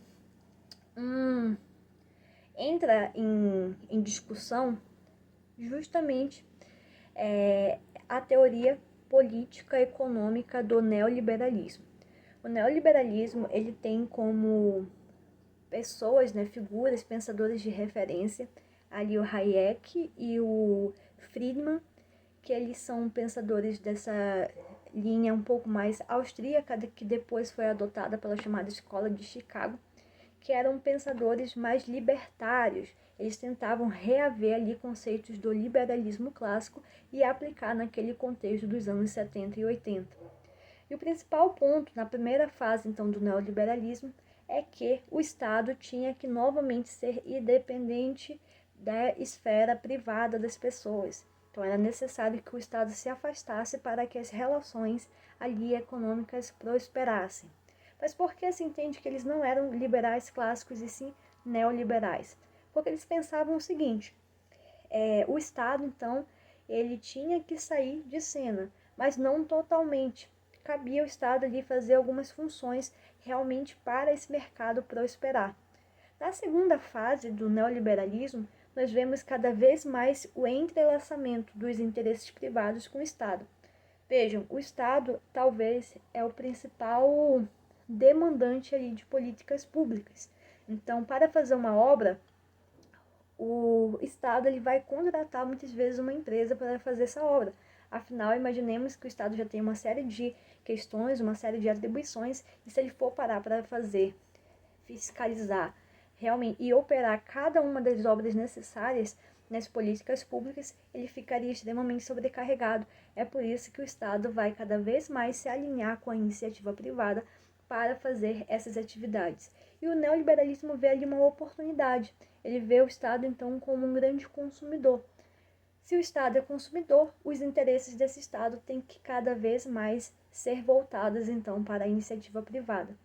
entra em discussão justamente a teoria política econômica do neoliberalismo. O neoliberalismo ele tem como pessoas, figuras, pensadores de referência, ali o Hayek e o Friedman, que eles são pensadores dessa linha um pouco mais austríaca, que depois foi adotada pela chamada Escola de Chicago, que eram pensadores mais libertários. Eles tentavam reaver ali conceitos do liberalismo clássico e aplicar naquele contexto dos anos 70 e 80. E o principal ponto na primeira fase, então, do neoliberalismo é que o Estado tinha que novamente ser independente da esfera privada das pessoas. Então, era necessário que o Estado se afastasse para que as relações ali econômicas prosperassem. Mas por que se entende que eles não eram liberais clássicos e sim neoliberais? Porque eles pensavam o seguinte, o Estado, então, ele tinha que sair de cena, mas não totalmente. Cabia ao Estado ali fazer algumas funções realmente para esse mercado prosperar. Na segunda fase do neoliberalismo, nós vemos cada vez mais o entrelaçamento dos interesses privados com o Estado. Vejam, o Estado talvez é o principal demandante ali de políticas públicas. Então, para fazer uma obra, o Estado ele vai contratar muitas vezes uma empresa para fazer essa obra. Afinal, imaginemos que o Estado já tem uma série de questões, uma série de atribuições, e se ele for parar para fazer, fiscalizar realmente e operar cada uma das obras necessárias nas políticas públicas, ele ficaria extremamente sobrecarregado. É por isso que o Estado vai cada vez mais se alinhar com a iniciativa privada para fazer essas atividades. E o neoliberalismo vê ali uma oportunidade. Ele vê o Estado, então, como um grande consumidor. Se o Estado é consumidor, os interesses desse Estado têm que cada vez mais ser voltados, então, para a iniciativa privada.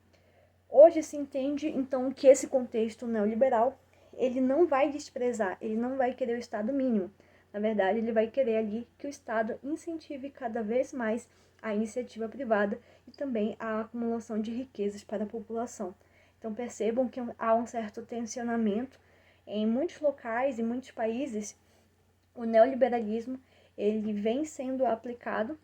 Hoje se entende, então, que esse contexto neoliberal, ele não vai desprezar, ele não vai querer o Estado mínimo. Na verdade, ele vai querer ali que o Estado incentive cada vez mais a iniciativa privada e também a acumulação de riquezas para a população. Então, percebam que há um certo tensionamento em muitos locais e muitos países. O neoliberalismo, ele vem sendo aplicado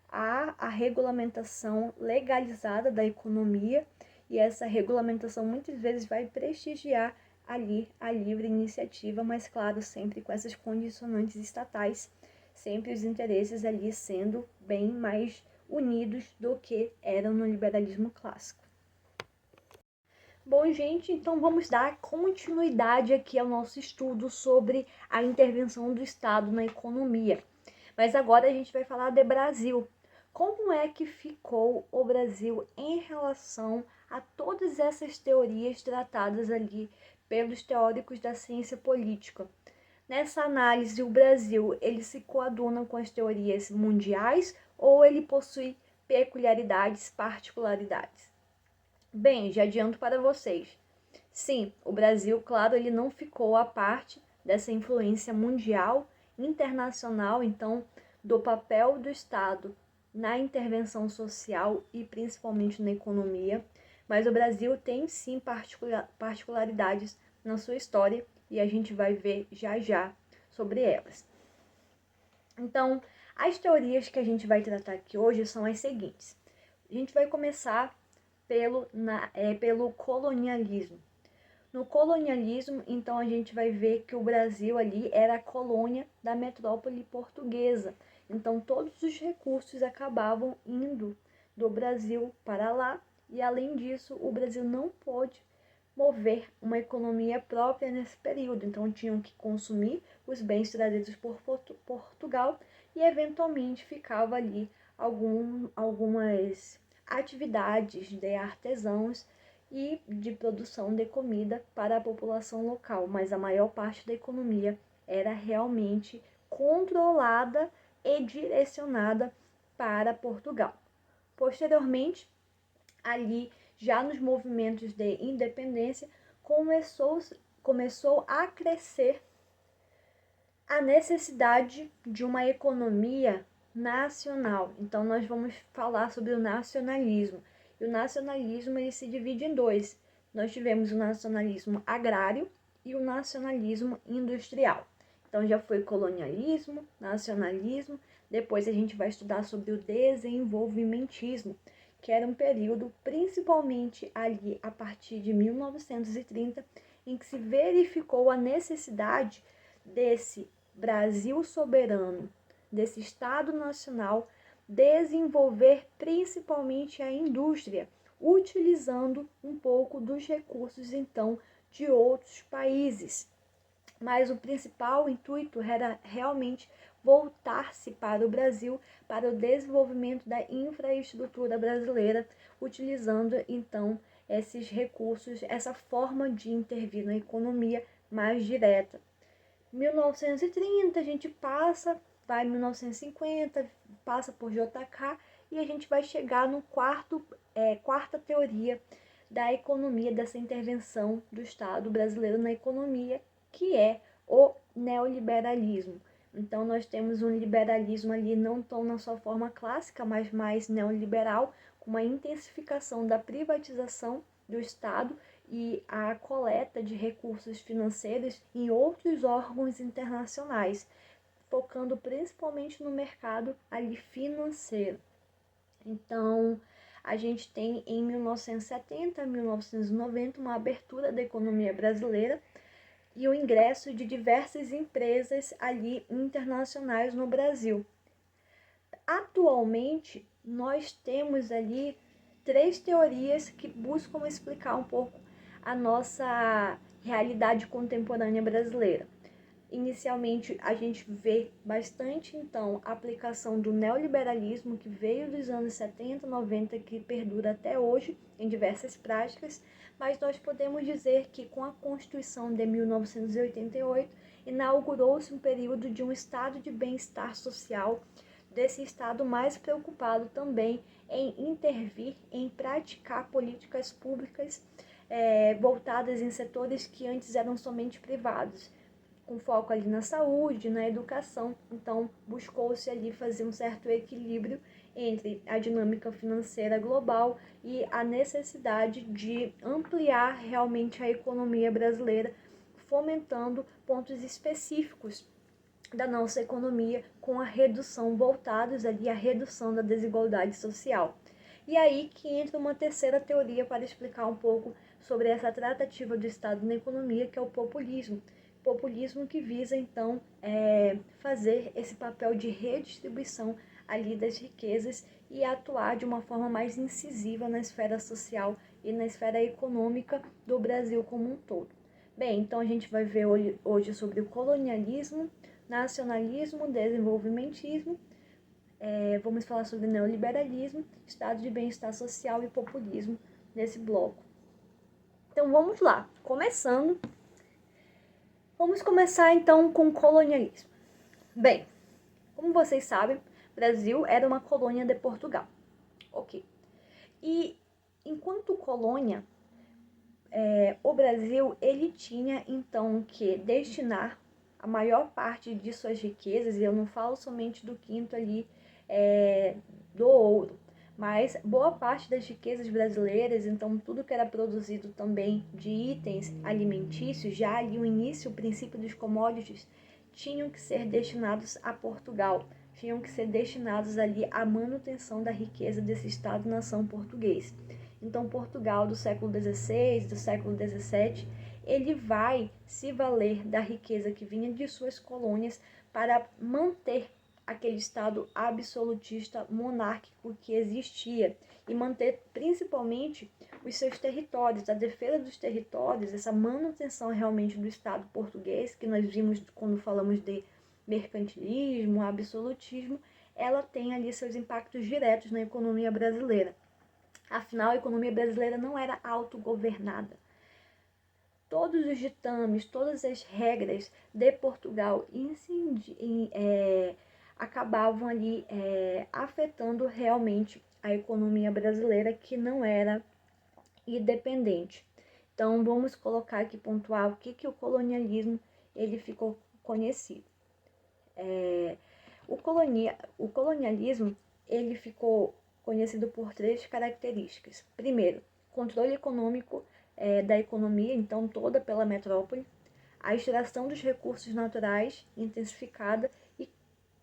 a regulamentação legalizada da economia, e essa regulamentação muitas vezes vai prestigiar ali a livre iniciativa, mas claro, sempre com essas condicionantes estatais, sempre os interesses ali sendo bem mais unidos do que eram no liberalismo clássico. Bom, gente, então vamos dar continuidade aqui ao nosso estudo sobre a intervenção do Estado na economia. Mas agora a gente vai falar de Brasil. Como é que ficou o Brasil em relação a todas essas teorias tratadas ali pelos teóricos da ciência política? Nessa análise, o Brasil, ele se coaduna com as teorias mundiais ou ele possui peculiaridades, particularidades? Bem, já adianto para vocês. Sim, o Brasil, claro, ele não ficou à parte dessa influência mundial, internacional, então, do papel do Estado na intervenção social e principalmente na economia, mas o Brasil tem sim particularidades na sua história e a gente vai ver já já sobre elas. Então, as teorias que a gente vai tratar aqui hoje são as seguintes. A gente vai começar pelo colonialismo. No colonialismo, então, a gente vai ver que o Brasil ali era a colônia da metrópole portuguesa. Então, todos os recursos acabavam indo do Brasil para lá. E, além disso, o Brasil não pôde mover uma economia própria nesse período. Então, tinham que consumir os bens trazidos por Portugal e, eventualmente, ficava ali algumas atividades de artesãos e de produção de comida para a população local, mas a maior parte da economia era realmente controlada e direcionada para Portugal. Posteriormente, ali já nos movimentos de independência, começou a crescer a necessidade de uma economia nacional. Então, nós vamos falar sobre o nacionalismo. E o nacionalismo ele se divide em dois. Nós tivemos o nacionalismo agrário e o nacionalismo industrial. Então, já foi colonialismo, nacionalismo. Depois a gente vai estudar sobre o desenvolvimentismo, que era um período principalmente ali a partir de 1930, em que se verificou a necessidade desse Brasil soberano, desse Estado nacional, desenvolver principalmente a indústria, utilizando um pouco dos recursos, então, de outros países. Mas o principal intuito era realmente voltar-se para o Brasil, para o desenvolvimento da infraestrutura brasileira, utilizando, então, esses recursos, essa forma de intervir na economia mais direta. 1930 a gente vai 1950, passa por JK e a gente vai chegar no quarta teoria da economia, dessa intervenção do Estado brasileiro na economia, que é o neoliberalismo. Então, nós temos um liberalismo ali não tão na sua forma clássica, mas mais neoliberal, com uma intensificação da privatização do Estado e a coleta de recursos financeiros em outros órgãos internacionais, focando principalmente no mercado ali financeiro. Então, a gente tem em 1970, 1990 uma abertura da economia brasileira e o ingresso de diversas empresas ali internacionais no Brasil. Atualmente, nós temos ali 3 teorias que buscam explicar um pouco a nossa realidade contemporânea brasileira. Inicialmente, a gente vê bastante, então, a aplicação do neoliberalismo, que veio dos anos 70, 90, que perdura até hoje em diversas práticas, mas nós podemos dizer que com a Constituição de 1988, inaugurou-se um período de um estado de bem-estar social, desse estado mais preocupado também em intervir, em praticar políticas públicas voltadas em setores que antes eram somente privados, com foco ali na saúde, na educação. Então, buscou-se ali fazer um certo equilíbrio entre a dinâmica financeira global e a necessidade de ampliar realmente a economia brasileira, fomentando pontos específicos da nossa economia com a redução, voltados ali à redução da desigualdade social. E aí que entra uma terceira teoria para explicar um pouco sobre essa tratativa do Estado na economia, que é o populismo. Populismo que visa, então, fazer esse papel de redistribuição ali das riquezas e atuar de uma forma mais incisiva na esfera social e na esfera econômica do Brasil como um todo. Bem, então a gente vai ver hoje sobre o colonialismo, nacionalismo, desenvolvimentismo, vamos falar sobre neoliberalismo, estado de bem-estar social e populismo nesse bloco. Então vamos lá, vamos começar então com o colonialismo. Bem, como vocês sabem, o Brasil era uma colônia de Portugal, ok? E enquanto colônia, o Brasil ele tinha então que destinar a maior parte de suas riquezas, e eu não falo somente do quinto ali do ouro, mas boa parte das riquezas brasileiras, então tudo que era produzido também de itens alimentícios, já ali o início, o princípio dos commodities, tinham que ser destinados a Portugal, tinham que ser destinados ali à manutenção da riqueza desse Estado-nação português. Então, Portugal do século XVI, do século XVII, ele vai se valer da riqueza que vinha de suas colônias para manter aquele Estado absolutista monárquico que existia e manter principalmente os seus territórios, a defesa dos territórios, essa manutenção realmente do Estado português, que nós vimos quando falamos de mercantilismo, absolutismo, ela tem ali seus impactos diretos na economia brasileira. Afinal, a economia brasileira não era autogovernada. Todos os ditames, todas as regras de Portugal acabavam ali afetando realmente a economia brasileira, que não era independente. Então, vamos colocar aqui, pontuar o que o colonialismo ele ficou conhecido. O colonialismo ele ficou conhecido por 3 características. Primeiro, controle econômico da economia, então toda pela metrópole, a extração dos recursos naturais intensificada e,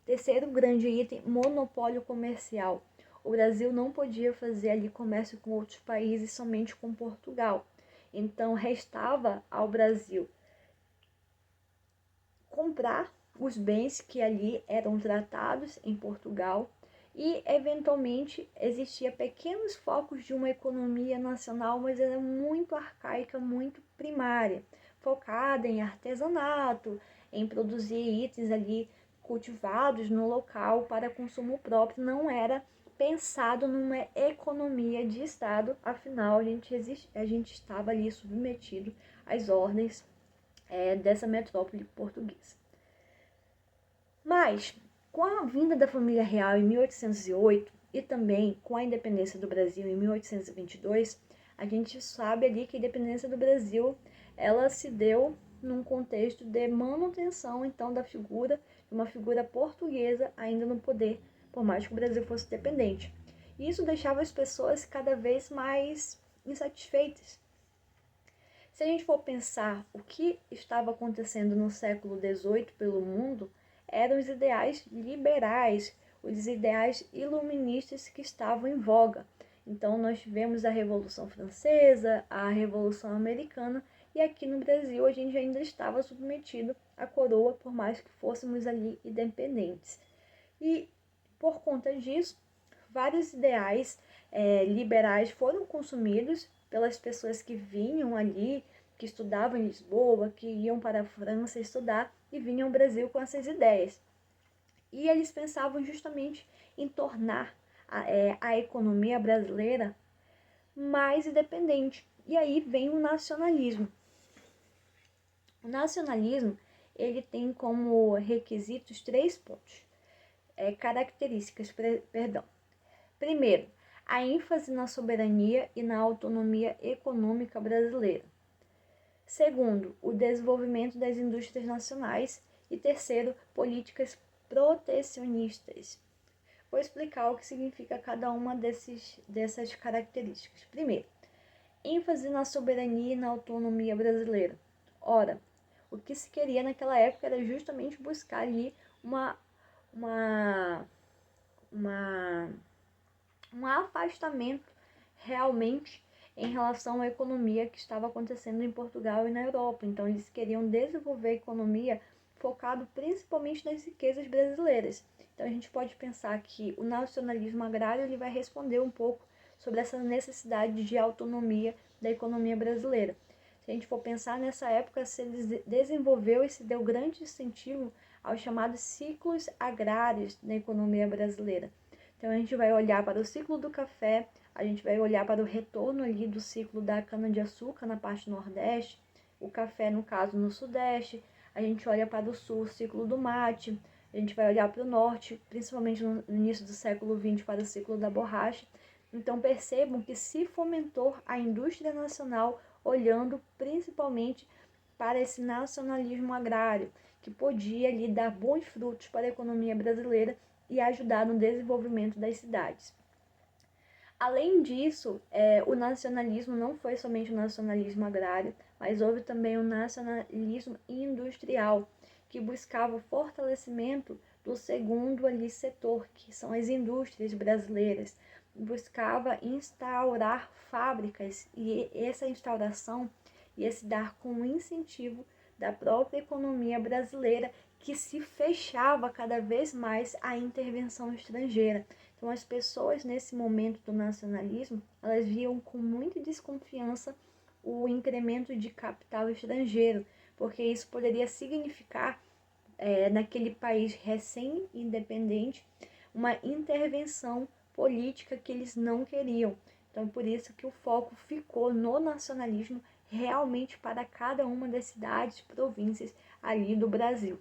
terceiro grande item, monopólio comercial. O Brasil não podia fazer ali comércio com outros países, somente com Portugal. Então, restava ao Brasil comprar os bens que ali eram tratados em Portugal e, eventualmente, existia pequenos focos de uma economia nacional, mas era muito arcaica, muito primária, focada em artesanato, em produzir itens ali cultivados no local para consumo próprio. Não era pensado numa economia de Estado, afinal a gente estava ali submetido às ordens dessa metrópole portuguesa. Mas, com a vinda da família real em 1808 e também com a independência do Brasil em 1822, a gente sabe ali que a independência do Brasil ela se deu num contexto de manutenção, então, da figura, de uma figura portuguesa ainda no poder, por mais que o Brasil fosse independente. E isso deixava as pessoas cada vez mais insatisfeitas. Se a gente for pensar o que estava acontecendo no século XVIII pelo mundo, eram os ideais liberais, os ideais iluministas que estavam em voga. Então, nós tivemos a Revolução Francesa, a Revolução Americana, e aqui no Brasil a gente ainda estava submetido à coroa, por mais que fôssemos ali independentes. E, por conta disso, vários ideais liberais foram consumidos pelas pessoas que vinham ali, que estudavam em Lisboa, que iam para a França estudar e vinham ao Brasil com essas ideias. E eles pensavam justamente em tornar a economia brasileira mais independente. E aí vem o nacionalismo. O nacionalismo, ele tem como requisitos 3 pontos, características, perdão. Primeiro, a ênfase na soberania e na autonomia econômica brasileira. Segundo, o desenvolvimento das indústrias nacionais. E terceiro, políticas protecionistas. Vou explicar o que significa cada uma dessas características. Primeiro, ênfase na soberania e na autonomia brasileira. Ora, o que se queria naquela época era justamente buscar ali um afastamento realmente em relação à economia que estava acontecendo em Portugal e na Europa. Então, eles queriam desenvolver a economia focado principalmente nas riquezas brasileiras. Então, a gente pode pensar que o nacionalismo agrário ele vai responder um pouco sobre essa necessidade de autonomia da economia brasileira. Se a gente for pensar nessa época, se desenvolveu e se deu grande incentivo aos chamados ciclos agrários na economia brasileira. Então, a gente vai olhar para o ciclo do café, a gente vai olhar para o retorno ali do ciclo da cana-de-açúcar na parte nordeste, o café, no caso, no sudeste, a gente olha para o sul, o ciclo do mate, a gente vai olhar para o norte, principalmente no início do século XX, para o ciclo da borracha. Então, percebam que se fomentou a indústria nacional olhando principalmente para esse nacionalismo agrário, que podia ali dar bons frutos para a economia brasileira e ajudar no desenvolvimento das cidades. Além disso, o nacionalismo não foi somente o nacionalismo agrário, mas houve também o nacionalismo industrial, que buscava o fortalecimento do segundo setor, que são as indústrias brasileiras. Buscava instaurar fábricas e essa instauração ia se dar com o incentivo da própria economia brasileira, que se fechava cada vez mais à intervenção estrangeira. Então, as pessoas nesse momento do nacionalismo, elas viam com muita desconfiança o incremento de capital estrangeiro, porque isso poderia significar, naquele país recém-independente, uma intervenção política que eles não queriam. Então, por isso que o foco ficou no nacionalismo realmente para cada uma das cidades, províncias ali do Brasil.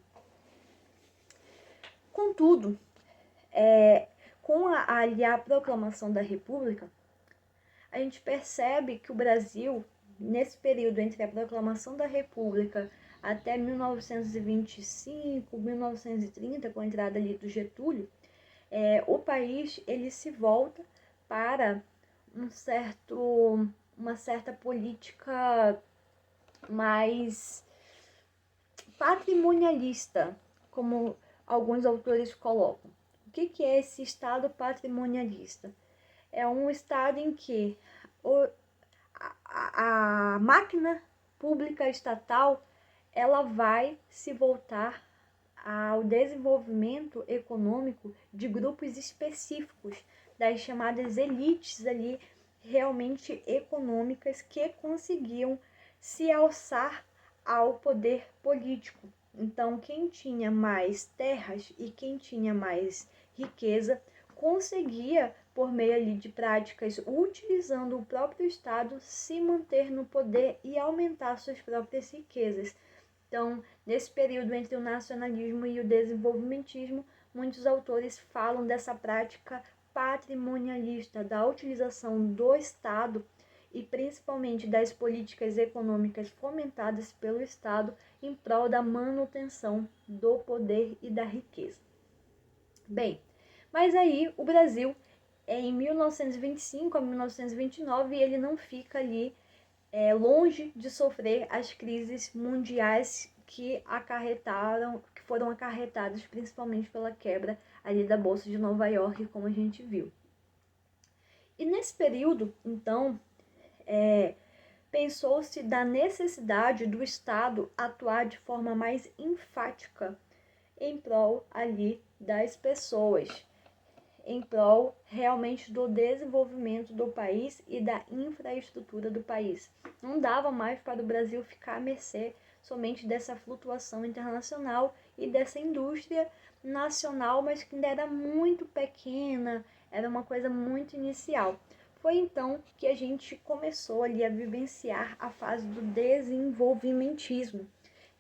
Contudo, com a proclamação da República, a gente percebe que o Brasil, nesse período entre a proclamação da República até 1925, 1930, com a entrada ali do Getúlio, o país ele se volta para uma certa política mais patrimonialista, como alguns autores colocam. O que é esse Estado patrimonialista? É um Estado em que a máquina pública estatal ela vai se voltar ao desenvolvimento econômico de grupos específicos, das chamadas elites ali realmente econômicas que conseguiam se alçar ao poder político. Então, quem tinha mais terras e quem tinha mais riqueza conseguia, por meio ali de práticas utilizando o próprio Estado, se manter no poder e aumentar suas próprias riquezas. Então, nesse período entre o nacionalismo e o desenvolvimentismo, muitos autores falam dessa prática patrimonialista, da utilização do Estado e principalmente das políticas econômicas fomentadas pelo Estado em prol da manutenção do poder e da riqueza. Bem, mas aí o Brasil, em 1925 a 1929, ele não fica ali longe de sofrer as crises mundiais que foram acarretadas principalmente pela quebra ali da Bolsa de Nova York, como a gente viu. E nesse período, então, pensou-se da necessidade do Estado atuar de forma mais enfática em prol ali das pessoas, em prol realmente do desenvolvimento do país e da infraestrutura do país. Não dava mais para o Brasil ficar à mercê somente dessa flutuação internacional e dessa indústria nacional, mas que ainda era muito pequena, era uma coisa muito inicial. Foi então que a gente começou ali a vivenciar a fase do desenvolvimentismo,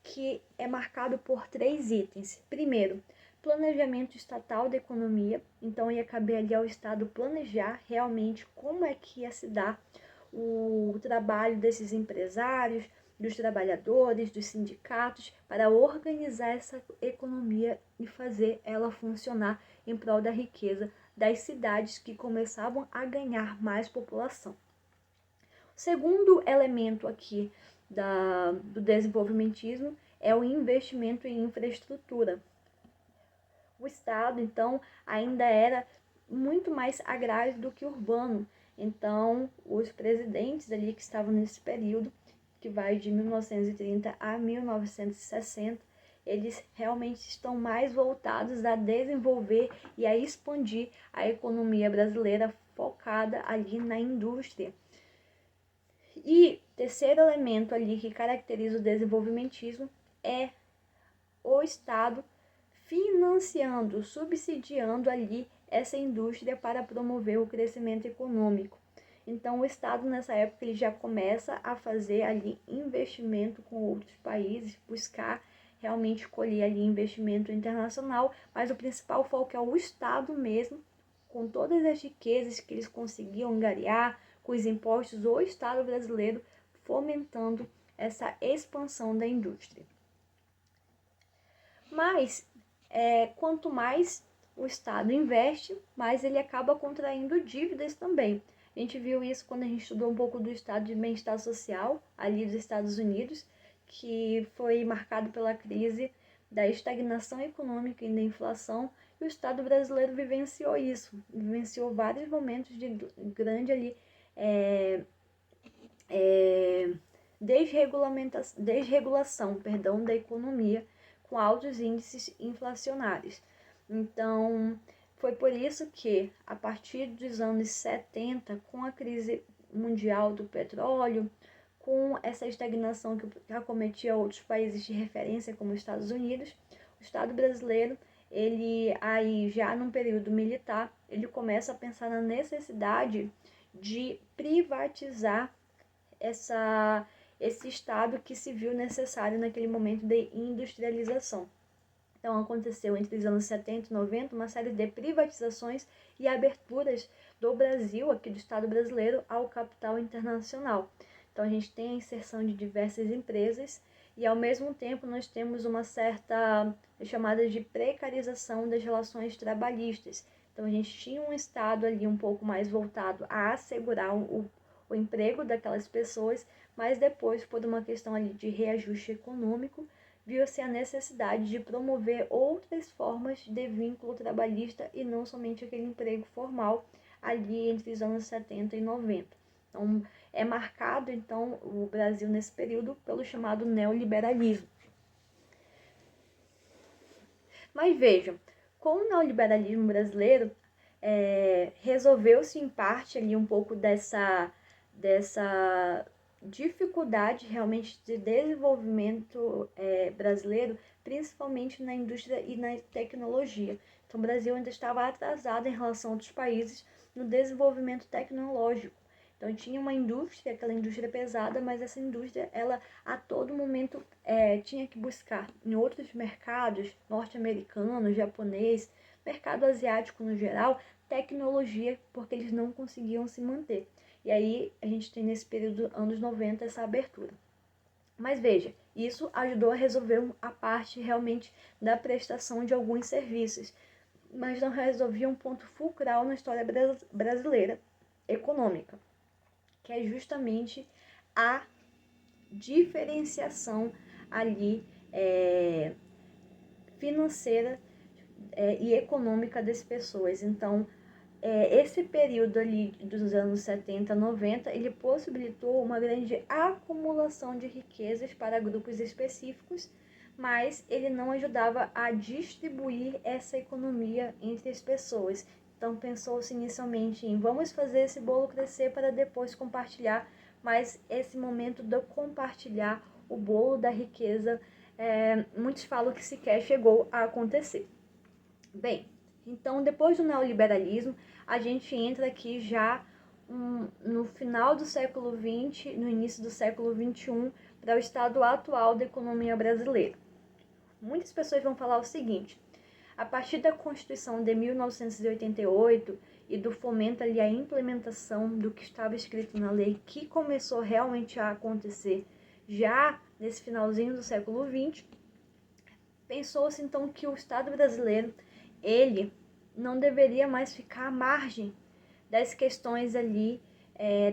que é marcado por 3 itens. Primeiro, planejamento estatal da economia, então ia caber ali ao Estado planejar realmente como é que ia se dar o trabalho desses empresários, dos trabalhadores, dos sindicatos, para organizar essa economia e fazer ela funcionar em prol da riqueza das cidades que começavam a ganhar mais população. O segundo elemento aqui do desenvolvimentismo é o investimento em infraestrutura. O Estado, então, ainda era muito mais agrário do que urbano. Então, os presidentes ali que estavam nesse período, que vai de 1930 a 1960, eles realmente estão mais voltados a desenvolver e a expandir a economia brasileira focada ali na indústria. E terceiro elemento ali que caracteriza o desenvolvimentismo é o Estado financiando, subsidiando ali essa indústria para promover o crescimento econômico. Então, o Estado, nessa época, ele já começa a fazer ali investimento com outros países, buscar realmente colher ali investimento internacional, mas o principal foco é o Estado mesmo, com todas as riquezas que eles conseguiam angariar, com os impostos, o Estado brasileiro fomentando essa expansão da indústria. Mas, quanto mais o Estado investe, mais ele acaba contraindo dívidas também. A gente viu isso quando a gente estudou um pouco do estado de bem-estar social, ali dos Estados Unidos, que foi marcado pela crise da estagnação econômica e da inflação, e o Estado brasileiro vivenciou isso, vivenciou vários momentos de grande ali, desregulação da economia, com altos índices inflacionários. Então, foi por isso que, a partir dos anos 70, com a crise mundial do petróleo, com essa estagnação que acometia outros países de referência, como os Estados Unidos, o Estado brasileiro, ele aí já num período militar, ele começa a pensar na necessidade de privatizar esse Estado que se viu necessário naquele momento de industrialização. Então, aconteceu entre os anos 70 e 90 uma série de privatizações e aberturas do Brasil, aqui do Estado brasileiro, ao capital internacional. Então, a gente tem a inserção de diversas empresas e, ao mesmo tempo, nós temos uma certa chamada de precarização das relações trabalhistas. Então, a gente tinha um Estado ali um pouco mais voltado a assegurar o emprego daquelas pessoas, mas depois, por uma questão ali de reajuste econômico, viu-se a necessidade de promover outras formas de vínculo trabalhista e não somente aquele emprego formal ali entre os anos 70 e 90. Então, é marcado, então, o Brasil nesse período pelo chamado neoliberalismo. Mas vejam, com o neoliberalismo brasileiro, resolveu-se em parte ali um pouco dessa dificuldade realmente de desenvolvimento brasileiro, principalmente na indústria e na tecnologia. Então, o Brasil ainda estava atrasado em relação a outros países no desenvolvimento tecnológico. Então, tinha uma indústria, aquela indústria pesada, mas essa indústria, ela a todo momento tinha que buscar em outros mercados, norte-americano, japonês, mercado asiático no geral, tecnologia, porque eles não conseguiam se manter. E aí a gente tem nesse período, anos 90, essa abertura. Mas veja, isso ajudou a resolver a parte realmente da prestação de alguns serviços, mas não resolvia um ponto fulcral na história brasileira econômica, que é justamente a diferenciação ali financeira e econômica das pessoas. Então, esse período ali dos anos 70, 90, ele possibilitou uma grande acumulação de riquezas para grupos específicos, mas ele não ajudava a distribuir essa economia entre as pessoas. Então pensou-se inicialmente em vamos fazer esse bolo crescer para depois compartilhar, mas esse momento de compartilhar o bolo da riqueza, muitos falam que sequer chegou a acontecer. Bem, então depois do neoliberalismo, a gente entra aqui já no final do século XX, no início do século XXI, para o estado atual da economia brasileira. Muitas pessoas vão falar o seguinte: a partir da Constituição de 1988 e do fomento ali à implementação do que estava escrito na lei, que começou realmente a acontecer já nesse finalzinho do século XX, pensou-se então que o Estado brasileiro, ele não deveria mais ficar à margem das questões ali,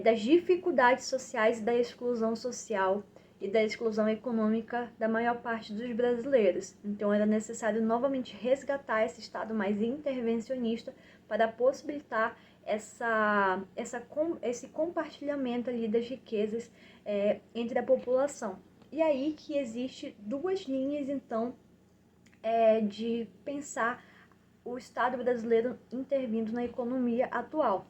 das dificuldades sociais e da exclusão social e da exclusão econômica da maior parte dos brasileiros. Então era necessário novamente resgatar esse Estado mais intervencionista para possibilitar esse compartilhamento ali das riquezas entre a população. E aí que existe duas linhas, então, de pensar o Estado brasileiro intervindo na economia atual.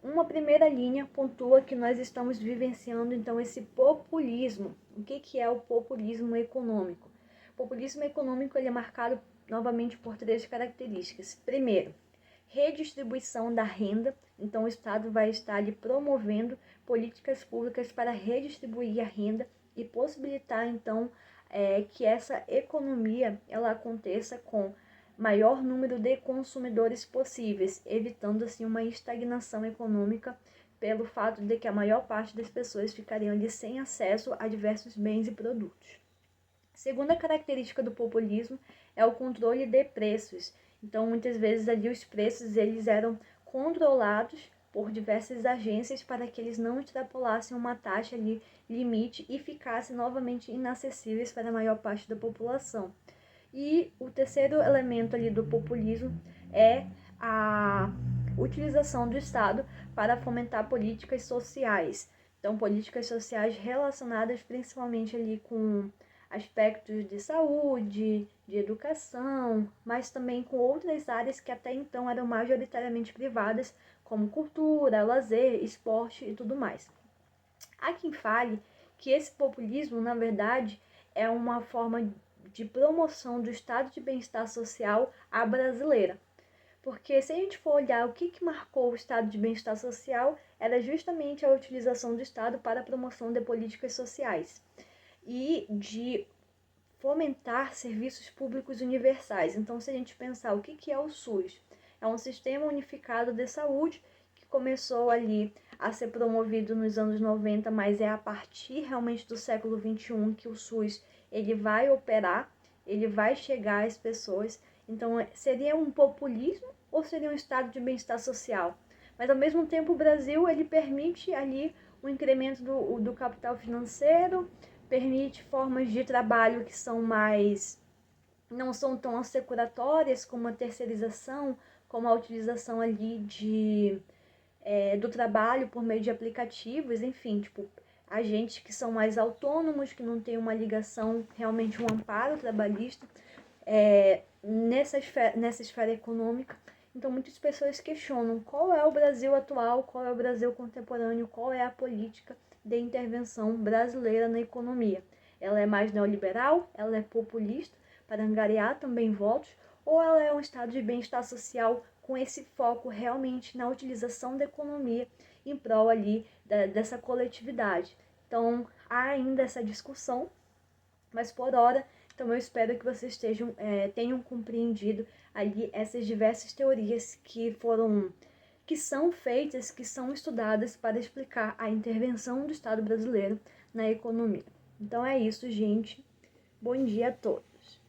Uma primeira linha pontua que nós estamos vivenciando, então, esse populismo. O que é o populismo econômico? O populismo econômico ele é marcado novamente por três características. Primeiro, redistribuição da renda. Então, o Estado vai estar ali promovendo políticas públicas para redistribuir a renda e possibilitar, então, que essa economia ela aconteça com maior número de consumidores possíveis, evitando assim uma estagnação econômica pelo fato de que a maior parte das pessoas ficariam ali sem acesso a diversos bens e produtos. Segunda característica do populismo é o controle de preços. Então, muitas vezes ali os preços eles eram controlados por diversas agências para que eles não extrapolassem uma taxa ali limite e ficassem novamente inacessíveis para a maior parte da população. E o terceiro elemento ali do populismo é a utilização do Estado para fomentar políticas sociais. Então, políticas sociais relacionadas principalmente ali com aspectos de saúde, de educação, mas também com outras áreas que até então eram majoritariamente privadas, como cultura, lazer, esporte e tudo mais. Há quem fale que esse populismo, na verdade, é uma forma de promoção do estado de bem-estar social à brasileira. Porque se a gente for olhar o que marcou o estado de bem-estar social, era justamente a utilização do Estado para a promoção de políticas sociais e de fomentar serviços públicos universais. Então, se a gente pensar o que é o SUS, é um sistema unificado de saúde que começou ali a ser promovido nos anos 90, mas é a partir realmente do século XXI que o SUS ele vai operar, ele vai chegar às pessoas. Então, seria um populismo ou seria um estado de bem-estar social? Mas, ao mesmo tempo, o Brasil ele permite ali um incremento do capital financeiro, permite formas de trabalho que são não são tão assecuratórias, como a terceirização, como a utilização ali do trabalho por meio de aplicativos, enfim, tipo, agentes que são mais autônomos, que não têm uma ligação, realmente um amparo trabalhista nessa esfera econômica. Então, muitas pessoas questionam qual é o Brasil atual, qual é o Brasil contemporâneo, qual é a política de intervenção brasileira na economia. Ela é mais neoliberal, ela é populista, para angariar também votos, ou ela é um estado de bem-estar social com esse foco realmente na utilização da economia em prol ali dessa coletividade. Então, há ainda essa discussão, mas por hora, então eu espero que vocês tenham compreendido ali essas diversas teorias que são feitas, que são estudadas para explicar a intervenção do Estado brasileiro na economia. Então é isso, gente. Bom dia a todos.